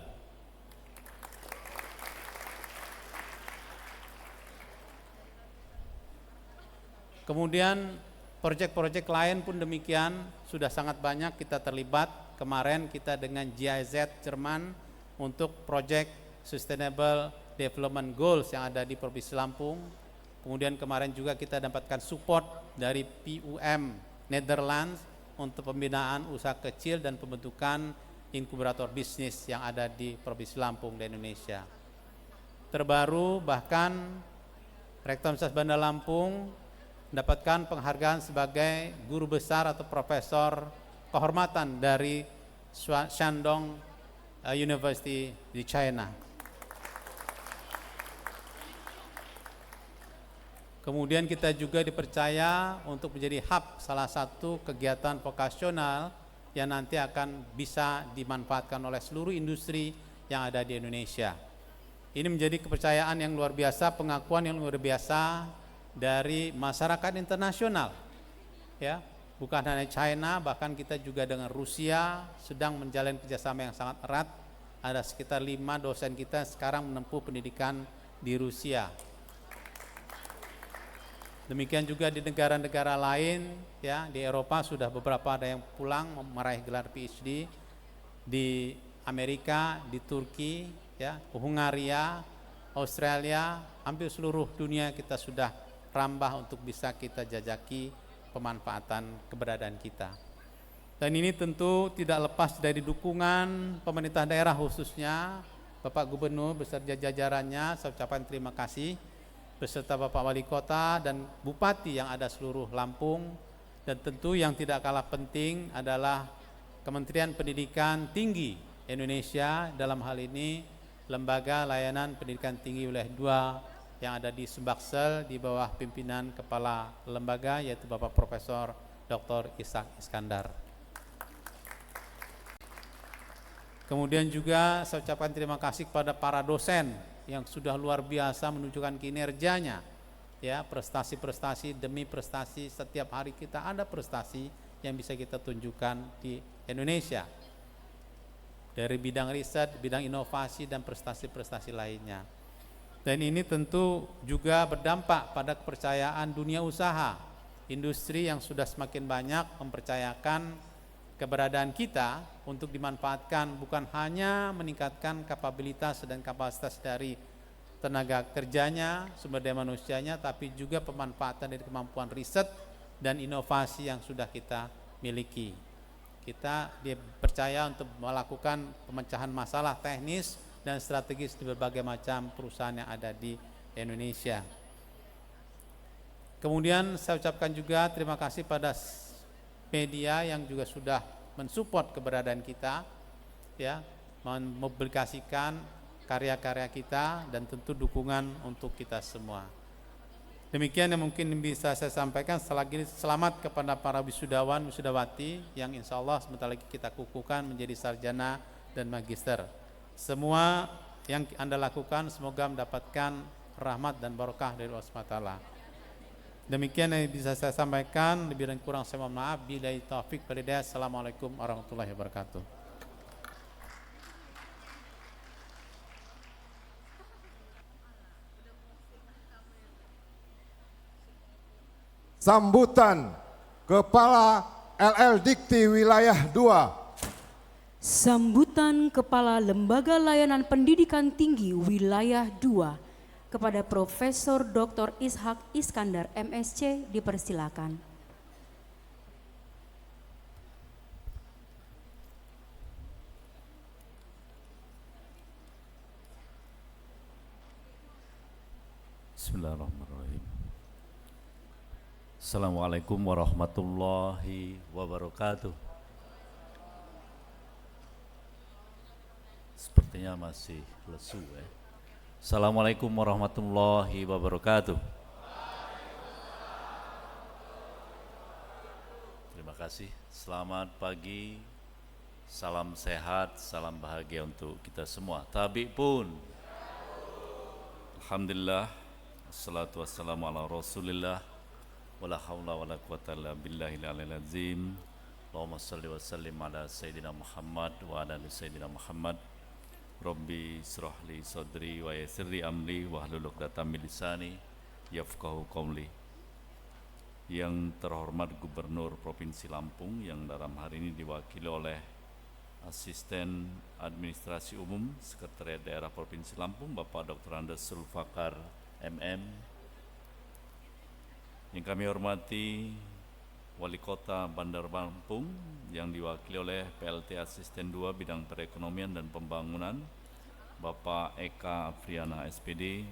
Kemudian proyek-proyek lain pun demikian, sudah sangat banyak kita terlibat. Kemarin kita dengan GIZ Jerman untuk proyek Sustainable Development Goals yang ada di Provinsi Lampung. Kemudian kemarin juga kita dapatkan support dari PUM Netherlands untuk pembinaan usaha kecil dan pembentukan inkubator bisnis yang ada di Provinsi Lampung dan Indonesia. Terbaru bahkan Rektor Universitas Bandar Lampung mendapatkan penghargaan sebagai guru besar atau profesor kehormatan dari Shandong University di China. Kemudian kita juga dipercaya untuk menjadi hub salah satu kegiatan vokasional yang nanti akan bisa dimanfaatkan oleh seluruh industri yang ada di Indonesia. Ini menjadi kepercayaan yang luar biasa, pengakuan yang luar biasa dari masyarakat internasional. Ya, bukan hanya China, bahkan kita juga dengan Rusia sedang menjalin kerjasama yang sangat erat. Ada sekitar 5 dosen kita sekarang menempuh pendidikan di Rusia. Demikian juga di negara-negara lain, ya, di Eropa sudah beberapa ada yang pulang meraih gelar PhD, di Amerika, di Turki, ya, Hungaria, Australia, hampir seluruh dunia kita sudah rambah untuk bisa kita jajaki pemanfaatan keberadaan kita. Dan ini tentu tidak lepas dari dukungan pemerintah daerah, khususnya Bapak Gubernur beserta jajarannya. Saya ucapkan terima kasih beserta Bapak Wali Kota dan Bupati yang ada seluruh Lampung, dan tentu yang tidak kalah penting adalah Kementerian Pendidikan Tinggi Indonesia, dalam hal ini Lembaga Layanan Pendidikan Tinggi Wilayah 2 yang ada di Sumbaksel di bawah pimpinan Kepala Lembaga yaitu Bapak Profesor Dr. Ishak Iskandar. Kemudian juga saya ucapkan terima kasih kepada para dosen yang sudah luar biasa menunjukkan kinerjanya, ya, prestasi-prestasi demi prestasi. Setiap hari kita ada prestasi yang bisa kita tunjukkan di Indonesia dari bidang riset, bidang inovasi dan prestasi-prestasi lainnya. Dan ini tentu juga berdampak pada kepercayaan dunia usaha, industri yang sudah semakin banyak mempercayakan keberadaan kita untuk dimanfaatkan, bukan hanya meningkatkan kapabilitas dan kapasitas dari tenaga kerjanya, sumber daya manusianya, tapi juga pemanfaatan dari kemampuan riset dan inovasi yang sudah kita miliki. Kita dipercaya untuk melakukan pemecahan masalah teknis dan strategis di berbagai macam perusahaan yang ada di Indonesia. Kemudian saya ucapkan juga terima kasih pada media yang juga sudah mensupport keberadaan kita, ya, mempublikasikan karya-karya kita dan tentu dukungan untuk kita semua. Demikian yang mungkin bisa saya sampaikan. Selagi selamat kepada para wisudawan, wisudawati yang insya Allah sebentar lagi kita kukuhkan menjadi sarjana dan magister. Semua yang Anda lakukan semoga mendapatkan rahmat dan barokah dari Allah SWT. Demikian yang bisa saya sampaikan, lebih dan kurang saya mohon maaf. Billahi taufik wal hidayah. Assalamualaikum warahmatullahi wabarakatuh. Sambutan Kepala LL Dikti Wilayah 2. Sambutan Kepala Lembaga Layanan Pendidikan Tinggi Wilayah 2 kepada Profesor Dr. Ishak Iskandar MSc dipersilakan. Bismillahirrahmanirrahim. Assalamualaikum warahmatullahi wabarakatuh. Sepertinya masih lesu, ya. Assalamualaikum warahmatullahi wabarakatuh. Terima kasih. Selamat pagi. Salam sehat, salam bahagia untuk kita semua. Tabi pun. Alhamdulillah. Assalatu wassalamu ala Rasulillah. Wala haula wala quwata illa billahil aliyil azim. Allahumma shalli wa sallim ala sayyidina Muhammad wa ala ali sayyidina Muhammad. Rabbi syrahli sadri wa yassirli amri wahlul 'uqdatam min lisani yafqahu qawli. Yang terhormat Gubernur Provinsi Lampung yang dalam hari ini diwakili oleh Asisten Administrasi Umum Sekretariat Daerah Provinsi Lampung Bapak Dr. Andes Sulfakar MM, Yang kami hormati Wali Kota Bandar Lampung yang diwakili oleh PLT Asisten 2 Bidang Perekonomian dan Pembangunan, Bapak Eka Afriana SPD.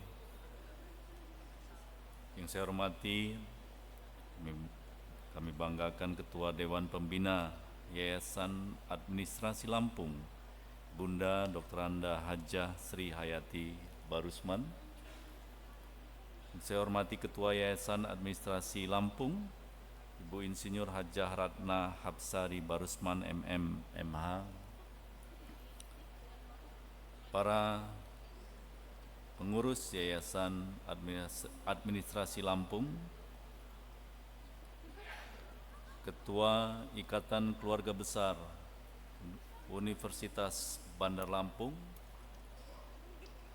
Yang saya hormati, kami banggakan Ketua Dewan Pembina Yayasan Administrasi Lampung, Bunda Dr. Anda Hajah Sri Hayati Barusman. Yang saya hormati Ketua Yayasan Administrasi Lampung, Ibu Insinyur Hajah Ratna Hapsari Barusman MM MH. Para pengurus Yayasan Administrasi Lampung, Ketua Ikatan Keluarga Besar Universitas Bandar Lampung,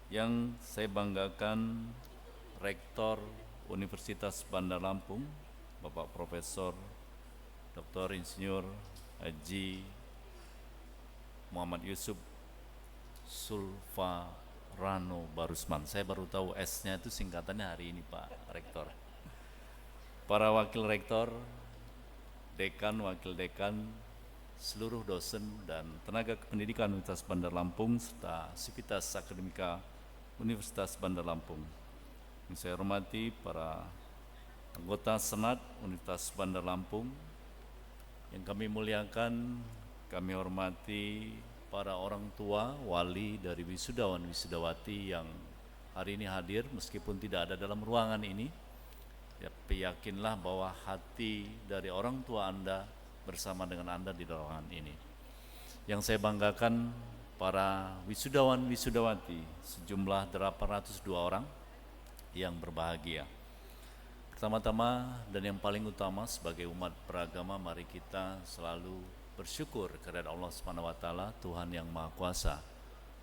yang saya banggakan Rektor Universitas Bandar Lampung, Bapak Profesor Dr. Insinyur Haji Muhammad Yusuf Sulfarano Barusman. Saya baru tahu S-nya itu singkatannya hari ini, Pak Rektor. Para Wakil Rektor, Dekan, Wakil Dekan, seluruh dosen dan tenaga kependidikan Universitas Bandar Lampung serta Sivitas Akademika Universitas Bandar Lampung. Yang saya hormati para anggota Senat Universitas Bandar Lampung, yang kami muliakan, kami hormati para orang tua, wali dari wisudawan wisudawati yang hari ini hadir meskipun tidak ada dalam ruangan ini. Tapi yakinlah bahwa hati dari orang tua Anda bersama dengan Anda di ruangan ini. Yang saya banggakan para wisudawan wisudawati, sejumlah 802 orang yang berbahagia. Pertama-tama dan yang paling utama sebagai umat beragama, mari kita selalu bersyukur kepada Allah Subhanahu wa taala, Tuhan yang Maha Kuasa.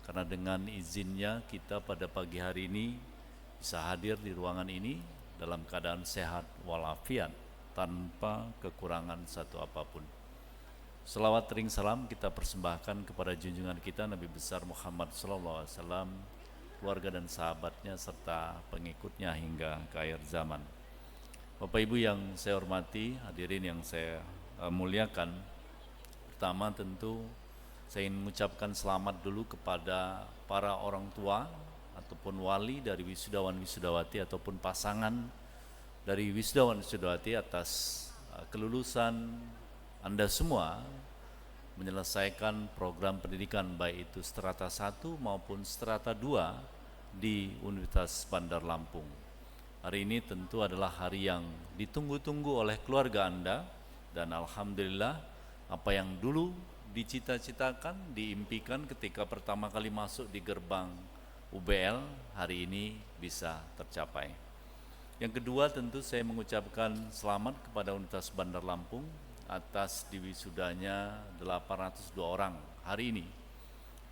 Karena dengan izinnya kita pada pagi hari ini bisa hadir di ruangan ini dalam keadaan sehat walafiat tanpa kekurangan satu apapun. Selawat ring salam kita persembahkan kepada junjungan kita Nabi besar Muhammad SAW, keluarga dan sahabatnya serta pengikutnya hingga ke akhir zaman. Bapak Ibu yang saya hormati, hadirin yang saya muliakan, pertama tentu saya ingin mengucapkan selamat dulu kepada para orang tua ataupun wali dari wisudawan wisudawati ataupun pasangan dari wisudawan wisudawati atas kelulusan Anda semua menyelesaikan program pendidikan baik itu strata 1 maupun strata 2 di Universitas Bandar Lampung. Hari ini tentu adalah hari yang ditunggu-tunggu oleh keluarga Anda, dan alhamdulillah apa yang dulu dicita-citakan, diimpikan ketika pertama kali masuk di gerbang UBL hari ini bisa tercapai. Yang kedua tentu saya mengucapkan selamat kepada Universitas Bandar Lampung atas diwisudanya 802 orang hari ini.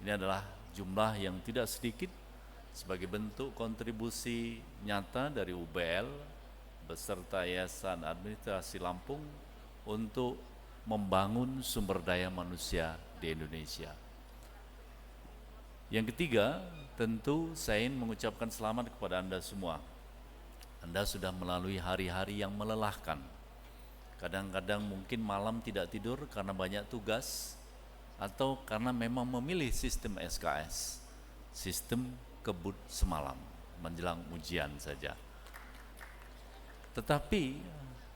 Ini adalah jumlah yang tidak sedikit sebagai bentuk kontribusi nyata dari UBL beserta Yayasan Administrasi Lampung untuk membangun sumber daya manusia di Indonesia. Yang ketiga, tentu saya ingin mengucapkan selamat kepada Anda semua. Anda sudah melalui hari-hari yang melelahkan. Kadang-kadang mungkin malam tidak tidur karena banyak tugas atau karena memang memilih sistem SKS, sistem kebut semalam menjelang ujian saja. Tetapi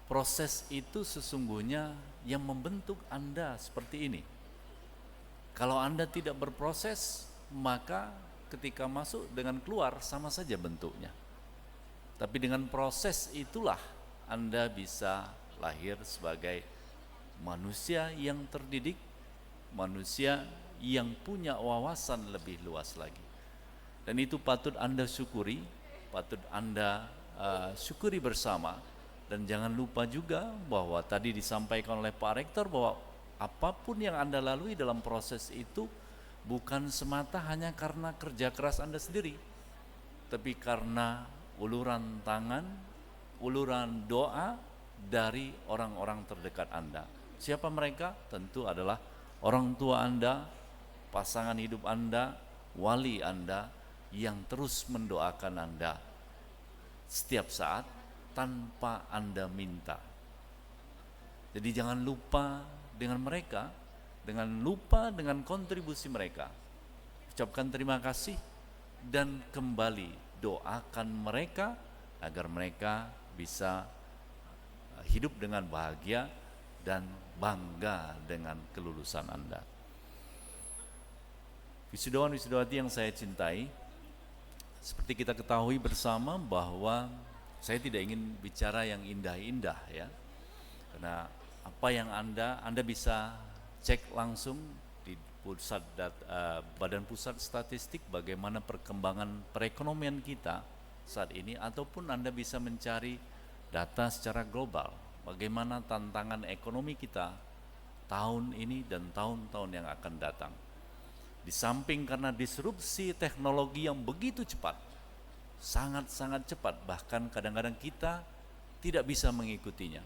proses itu sesungguhnya yang membentuk Anda seperti ini. Kalau Anda tidak berproses, maka ketika masuk dengan keluar sama saja bentuknya. Tapi dengan proses itulah Anda bisa lahir sebagai manusia yang terdidik, manusia yang punya wawasan lebih luas lagi. Dan itu patut Anda syukuri, patut Anda syukuri bersama. Dan jangan lupa juga bahwa tadi disampaikan oleh Pak Rektor bahwa apapun yang Anda lalui dalam proses itu bukan semata hanya karena kerja keras Anda sendiri, tapi karena uluran tangan, uluran doa dari orang-orang terdekat Anda. Siapa mereka? Tentu adalah orang tua Anda, pasangan hidup Anda, wali Anda yang terus mendoakan Anda setiap saat tanpa Anda minta. Jadi jangan lupa dengan mereka, dengan kontribusi mereka. Ucapkan terima kasih dan kembali doakan mereka agar mereka bisa hidup dengan bahagia dan bangga dengan kelulusan Anda. Wisudawan-wisudawati yang saya cintai, seperti kita ketahui bersama bahwa saya tidak ingin bicara yang indah-indah ya. Karena apa yang Anda bisa cek langsung di Badan Pusat Statistik bagaimana perkembangan perekonomian kita saat ini, ataupun Anda bisa mencari data secara global bagaimana tantangan ekonomi kita tahun ini dan tahun-tahun yang akan datang. Di samping karena disrupsi teknologi yang begitu cepat, sangat-sangat cepat, bahkan kadang-kadang kita tidak bisa mengikutinya.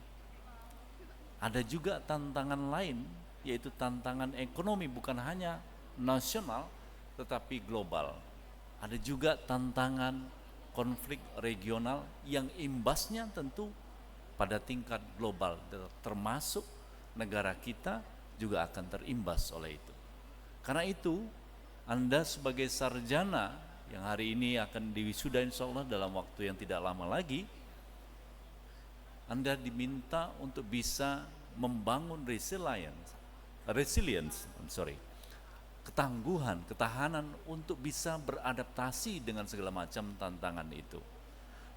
Ada juga tantangan lain, yaitu tantangan ekonomi bukan hanya nasional tetapi global. Ada juga tantangan konflik regional yang imbasnya tentu pada tingkat global, termasuk negara kita juga akan terimbas oleh itu. Karena itu, Anda sebagai sarjana yang hari ini akan diwisuda insya Allah dalam waktu yang tidak lama lagi, Anda diminta untuk bisa membangun ketangguhan, ketahanan untuk bisa beradaptasi dengan segala macam tantangan itu.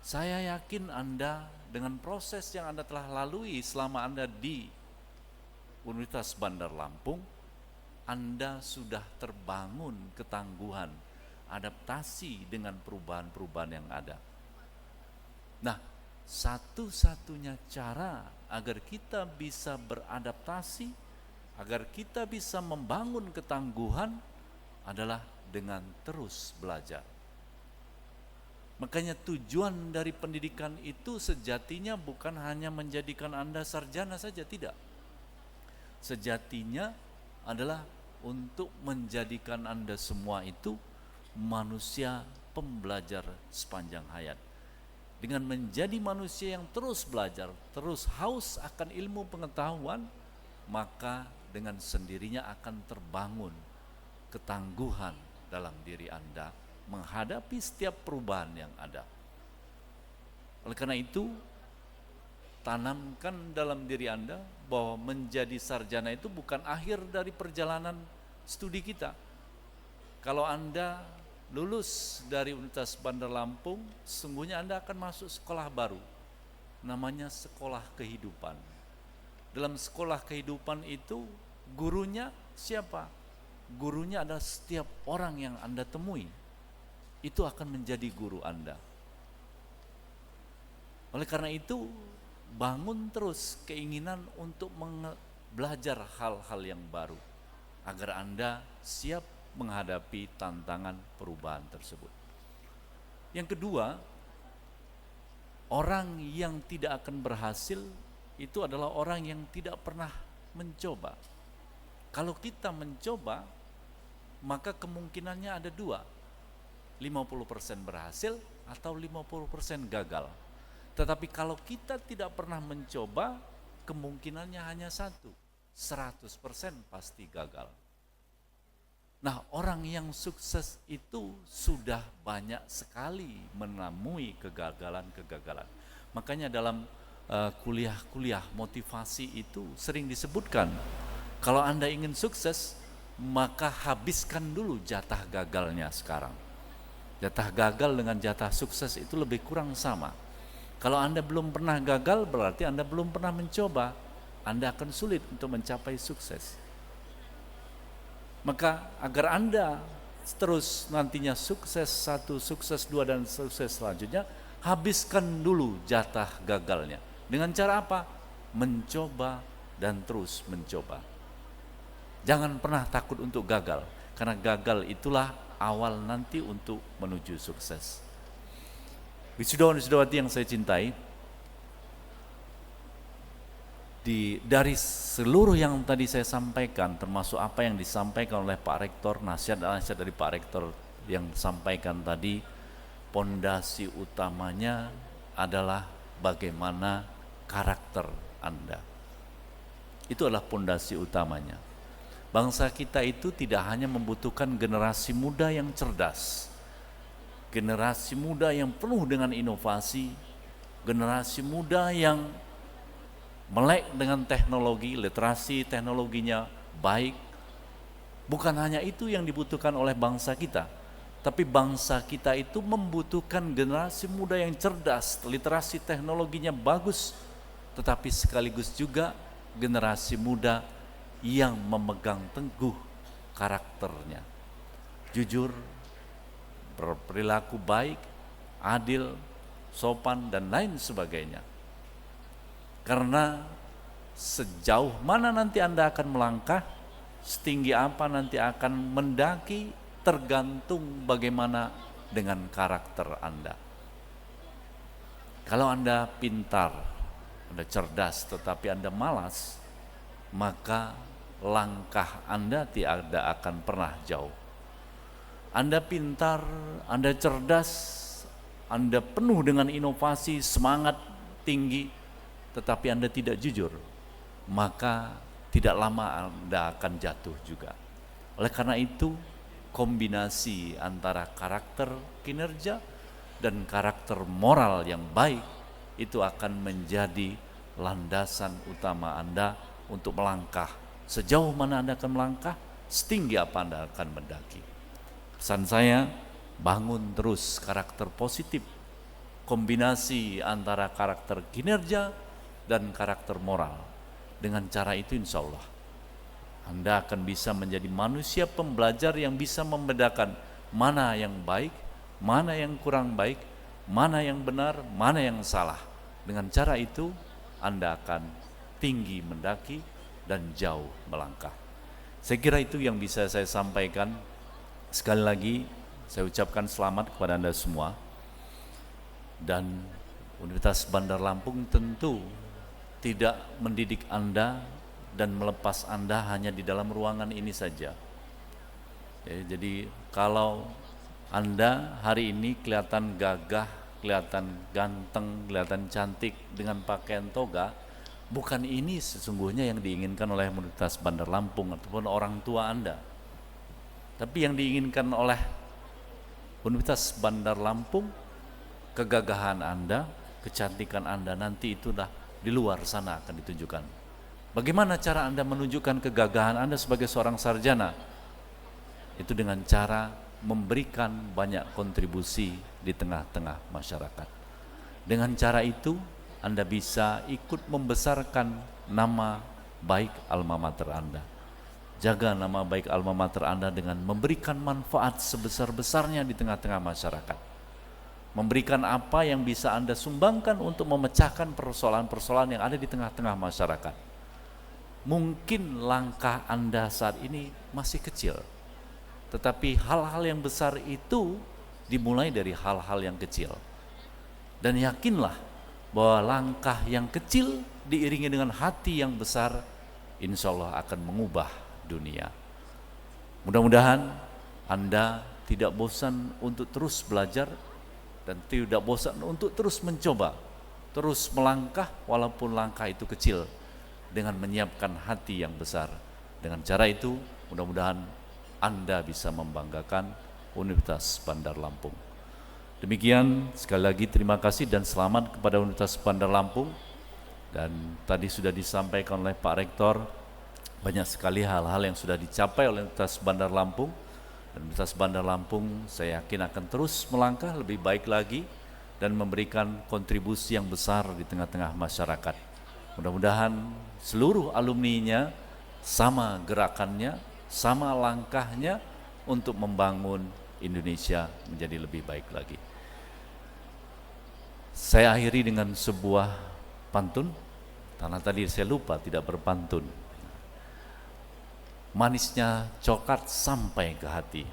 Saya yakin Anda dengan proses yang Anda telah lalui selama Anda di Universitas Bandar Lampung, Anda sudah terbangun ketangguhan, adaptasi dengan perubahan-perubahan yang ada. Nah, satu-satunya cara agar kita bisa beradaptasi, agar kita bisa membangun ketangguhan adalah dengan terus belajar. Makanya tujuan dari pendidikan itu sejatinya bukan hanya menjadikan Anda sarjana saja, tidak. Sejatinya adalah untuk menjadikan Anda semua itu manusia pembelajar sepanjang hayat. Dengan menjadi manusia yang terus belajar, terus haus akan ilmu pengetahuan, maka dengan sendirinya akan terbangun ketangguhan dalam diri Anda menghadapi setiap perubahan yang ada. Oleh karena itu, tanamkan dalam diri Anda bahwa menjadi sarjana itu bukan akhir dari perjalanan studi kita. Kalau Anda lulus dari Universitas Bandar Lampung, sesungguhnya Anda akan masuk sekolah baru, namanya sekolah kehidupan. Dalam sekolah kehidupan itu, gurunya siapa? Gurunya adalah setiap orang yang Anda temui. Itu akan menjadi guru Anda. Oleh karena itu, bangun terus keinginan untuk belajar hal-hal yang baru agar Anda siap menghadapi tantangan perubahan tersebut. Yang kedua, orang yang tidak akan berhasil itu adalah orang yang tidak pernah mencoba. Kalau kita mencoba, maka kemungkinannya ada dua, 50% berhasil atau 50% gagal. Tetapi kalau kita tidak pernah mencoba, kemungkinannya hanya satu, 100% pasti gagal. Nah, orang yang sukses itu sudah banyak sekali menemui kegagalan-kegagalan. Makanya dalam kuliah-kuliah motivasi itu sering disebutkan, kalau Anda ingin sukses, maka habiskan dulu jatah gagalnya sekarang. Jatah gagal dengan jatah sukses itu lebih kurang sama. Kalau Anda belum pernah gagal, berarti Anda belum pernah mencoba. Anda akan sulit untuk mencapai sukses. Maka agar Anda terus nantinya sukses 1, sukses 2, dan sukses selanjutnya, habiskan dulu jatah gagalnya. Dengan cara apa? Mencoba dan terus mencoba. Jangan pernah takut untuk gagal, karena gagal itulah awal nanti untuk menuju sukses. Wisudawan-wisudawati yang saya cintai, dari seluruh yang tadi saya sampaikan, termasuk apa yang disampaikan oleh Pak Rektor, nasihat dari Pak Rektor yang sampaikan tadi, pondasi utamanya adalah bagaimana karakter Anda. Itu adalah pondasi utamanya. Bangsa kita itu tidak hanya membutuhkan generasi muda yang cerdas, generasi muda yang penuh dengan inovasi, generasi muda yang melek dengan teknologi, literasi teknologinya baik. Bukan hanya itu yang dibutuhkan oleh bangsa kita, tapi bangsa kita itu membutuhkan generasi muda yang cerdas, literasi teknologinya bagus, tetapi sekaligus juga generasi muda yang memegang teguh karakternya, jujur, berperilaku baik, adil, sopan, dan lain sebagainya. Karena sejauh mana nanti Anda akan melangkah, setinggi apa nanti akan mendaki, tergantung bagaimana dengan karakter Anda. Kalau Anda pintar, Anda cerdas, tetapi Anda malas, maka langkah Anda tidak akan pernah jauh. Anda pintar, Anda cerdas, Anda penuh dengan inovasi, semangat tinggi, tetapi Anda tidak jujur, maka tidak lama Anda akan jatuh juga. Oleh karena itu, kombinasi antara karakter kinerja dan karakter moral yang baik itu akan menjadi landasan utama Anda untuk melangkah. Sejauh mana Anda akan melangkah, setinggi apa Anda akan mendaki. Pesan saya, bangun terus karakter positif, kombinasi antara karakter kinerja dan karakter moral. Dengan cara itu insya Allah Anda akan bisa menjadi manusia pembelajar yang bisa membedakan mana yang baik, mana yang kurang baik, mana yang benar, mana yang salah. Dengan cara itu Anda akan tinggi mendaki dan jauh melangkah. Saya kira itu yang bisa saya sampaikan. Sekali lagi saya ucapkan selamat kepada Anda semua. Dan Universitas Bandar Lampung tentu tidak mendidik Anda dan melepas Anda hanya di dalam ruangan ini saja. Jadi kalau Anda hari ini kelihatan gagah, kelihatan ganteng, kelihatan cantik dengan pakaian toga, bukan ini sesungguhnya yang diinginkan oleh Universitas Bandar Lampung ataupun orang tua Anda. Tapi yang diinginkan oleh Universitas Bandar Lampung, kegagahan Anda, kecantikan Anda nanti itulah di luar sana akan ditunjukkan. Bagaimana cara Anda menunjukkan kegagahan Anda sebagai seorang sarjana? Itu dengan cara memberikan banyak kontribusi di tengah-tengah masyarakat. Dengan cara itu Anda bisa ikut membesarkan nama baik alma mater Anda. Jaga nama baik alma mater Anda dengan memberikan manfaat sebesar-besarnya di tengah-tengah masyarakat. Memberikan apa yang bisa Anda sumbangkan untuk memecahkan persoalan-persoalan yang ada di tengah-tengah masyarakat. Mungkin langkah Anda saat ini masih kecil, tetapi hal-hal yang besar itu dimulai dari hal-hal yang kecil. Dan yakinlah bahwa langkah yang kecil diiringi dengan hati yang besar, insya Allah akan mengubah dunia. Mudah-mudahan Anda tidak bosan untuk terus belajar dan tidak bosan untuk terus mencoba, terus melangkah walaupun langkah itu kecil, dengan menyiapkan hati yang besar. Dengan cara itu mudah-mudahan Anda bisa membanggakan Universitas Bandar Lampung. Demikian, sekali lagi terima kasih dan selamat kepada Universitas Bandar Lampung. Dan tadi sudah disampaikan oleh Pak Rektor, banyak sekali hal-hal yang sudah dicapai oleh Universitas Bandar Lampung. Dan Universitas Bandar Lampung saya yakin akan terus melangkah lebih baik lagi dan memberikan kontribusi yang besar di tengah-tengah masyarakat. Mudah-mudahan seluruh alumninya sama gerakannya, sama langkahnya untuk membangun Indonesia menjadi lebih baik lagi. Saya akhiri dengan sebuah pantun, karena tadi saya lupa tidak berpantun. Manisnya coklat sampai ke hati,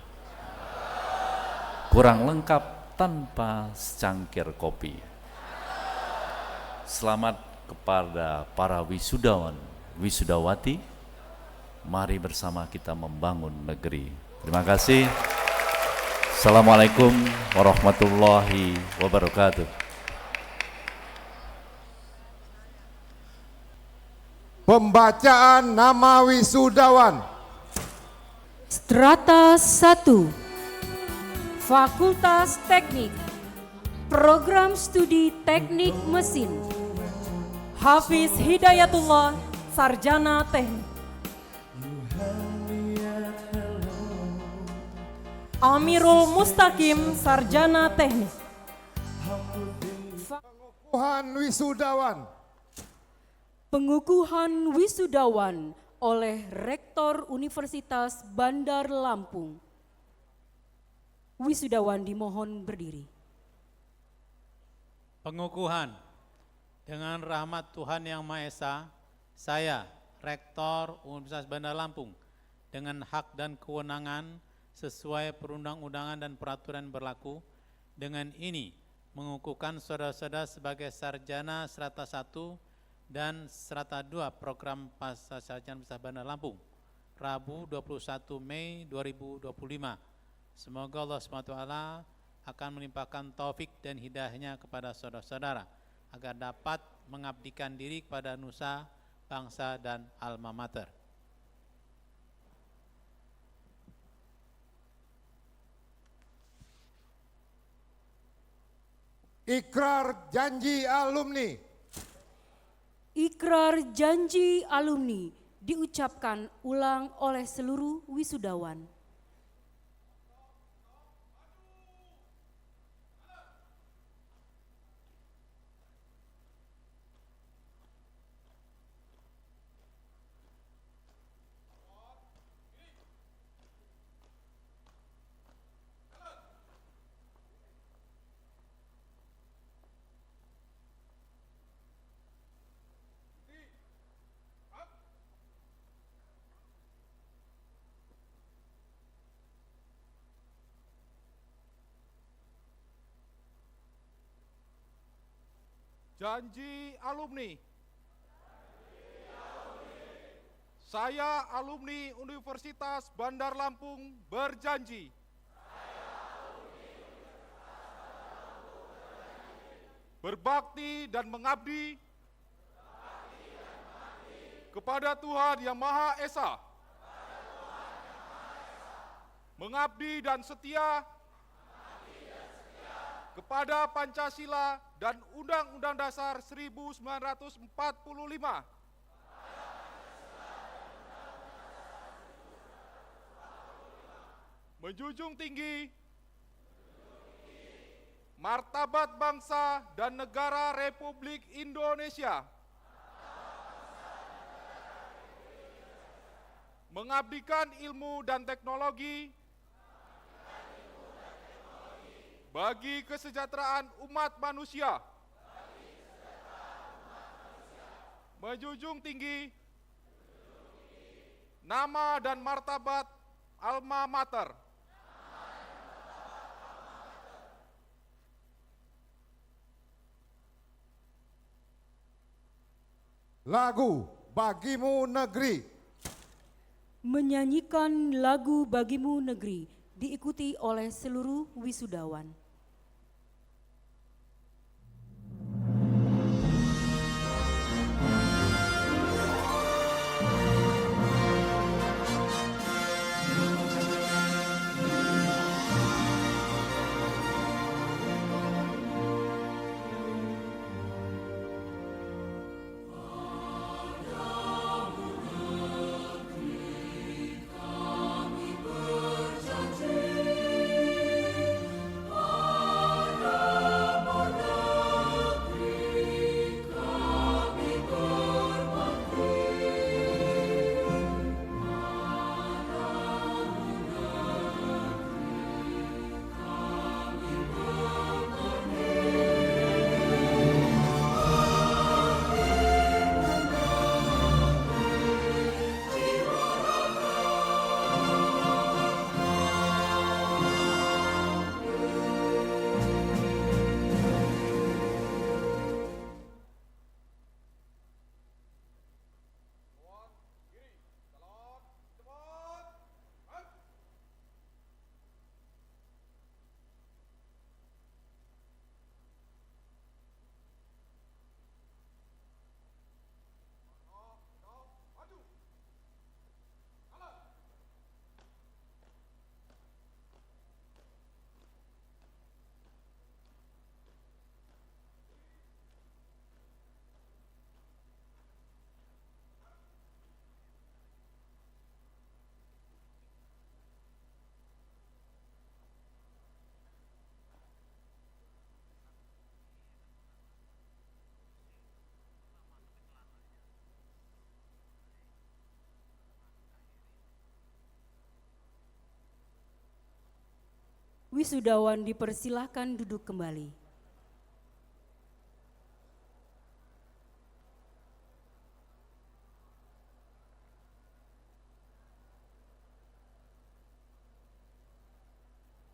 kurang lengkap tanpa secangkir kopi. Selamat kepada para wisudawan, wisudawati. Mari bersama kita membangun negeri. Terima kasih. Assalamualaikum warahmatullahi wabarakatuh. Pembacaan nama wisudawan. Strata 1, Fakultas Teknik, Program Studi Teknik Mesin. Hafiz Hidayatullah, Sarjana Teknik. Amirul Mustaqim, Sarjana Teknik. Pengukuhan wisudawan. Pengukuhan wisudawan oleh Rektor Universitas Bandar Lampung. Wisudawan dimohon berdiri. Pengukuhan. Dengan rahmat Tuhan Yang Maha Esa, saya, Rektor Universitas Bandar Lampung, dengan hak dan kewenangan sesuai perundang-undangan dan peraturan berlaku, dengan ini mengukuhkan saudara-saudara sebagai sarjana strata 1 dan strata 2 program Pasca Sarjana Universitas Bandar Lampung, Rabu 21 Mei 2025. Semoga Allah SWT akan melimpahkan taufik dan hidayahnya kepada saudara-saudara agar dapat mengabdikan diri kepada nusa, bangsa, dan alma mater. Ikrar janji alumni. Ikrar janji alumni diucapkan ulang oleh seluruh wisudawan. Janji alumni. Saya alumni Universitas Bandar Lampung berjanji. Berbakti dan mengabdi kepada Tuhan Yang Maha Esa. Mengabdi dan setia kepada Pancasila dan Undang-Undang Dasar 1945. Menjunjung tinggi martabat bangsa dan negara Republik Indonesia. Mengabdikan ilmu dan teknologi bagi kesejahteraan umat manusia. Menjunjung tinggi nama dan martabat alma mater. Lagu Bagimu Negeri. Menyanyikan lagu Bagimu Negeri diikuti oleh seluruh wisudawan. Kami berjanji Wisudawan dipersilahkan duduk kembali.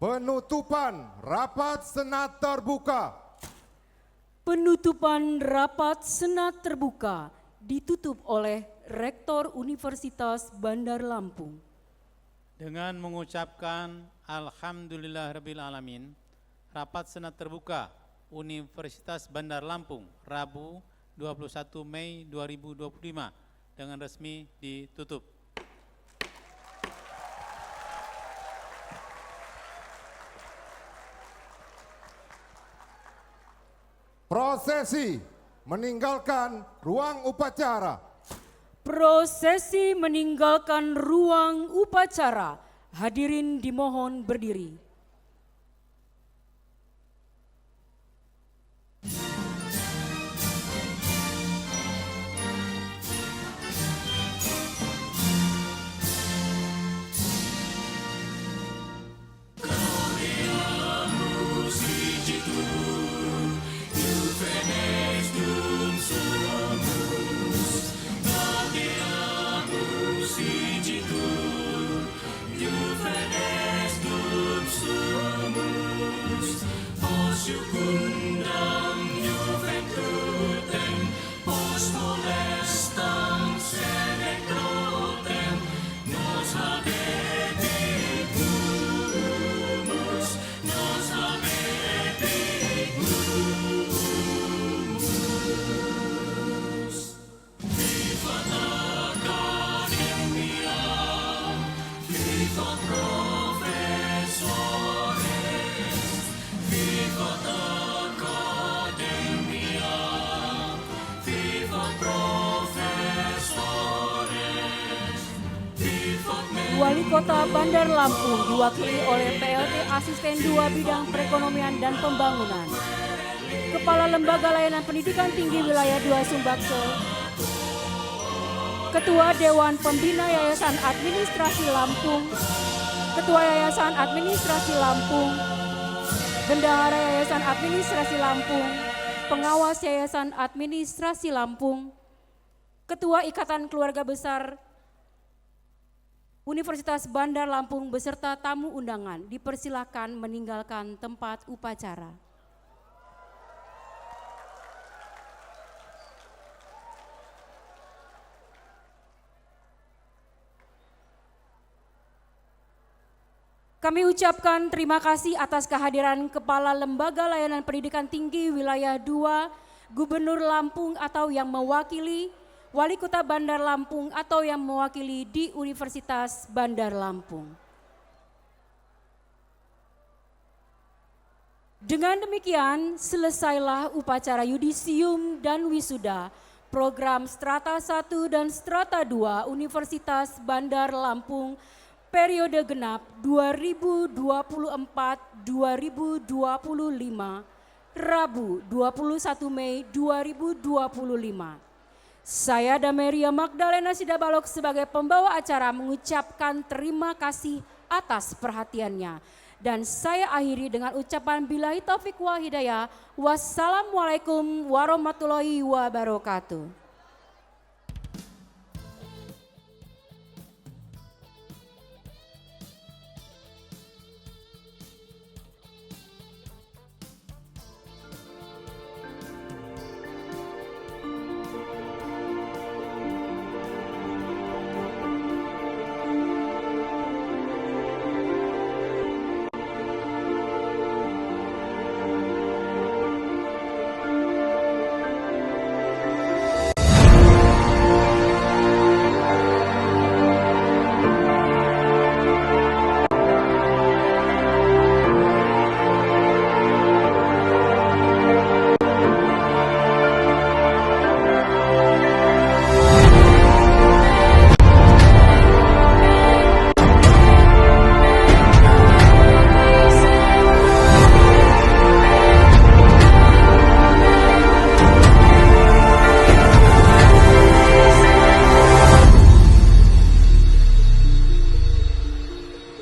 Penutupan rapat senat terbuka. Penutupan rapat senat terbuka ditutup oleh Rektor Universitas Bandar Lampung. Dengan mengucapkan Alhamdulillahirabbil alamin, rapat senat terbuka Universitas Bandar Lampung Rabu 21 Mei 2025 dengan resmi ditutup. Prosesi meninggalkan ruang upacara. Prosesi meninggalkan ruang upacara. Hadirin dimohon berdiri. Wali Kota Bandar Lampung diwakili oleh PLT Asisten 2 Bidang Perekonomian dan Pembangunan, Kepala Lembaga Layanan Pendidikan Tinggi Wilayah 2 Sumbakso, Ketua Dewan Pembina Yayasan Administrasi Lampung, Ketua Yayasan Administrasi Lampung, Bendahara Yayasan Administrasi Lampung, Pengawas Yayasan Administrasi Lampung, Ketua Ikatan Keluarga Besar Universitas Bandar Lampung beserta tamu undangan dipersilakan meninggalkan tempat upacara. Kami ucapkan terima kasih atas kehadiran Kepala Lembaga Layanan Pendidikan Tinggi Wilayah 2, Gubernur Lampung atau yang mewakili, Wali Kota Bandar Lampung atau yang mewakili di Universitas Bandar Lampung. Dengan demikian, selesailah upacara yudisium dan wisuda program Strata 1 dan Strata 2 Universitas Bandar Lampung periode genap 2024-2025, Rabu 21 Mei 2025. Saya Dameria Magdalena Sidabalok sebagai pembawa acara mengucapkan terima kasih atas perhatiannya. Dan saya akhiri dengan ucapan billahi taufiq wal hidayah. Wassalamualaikum warahmatullahi wabarakatuh.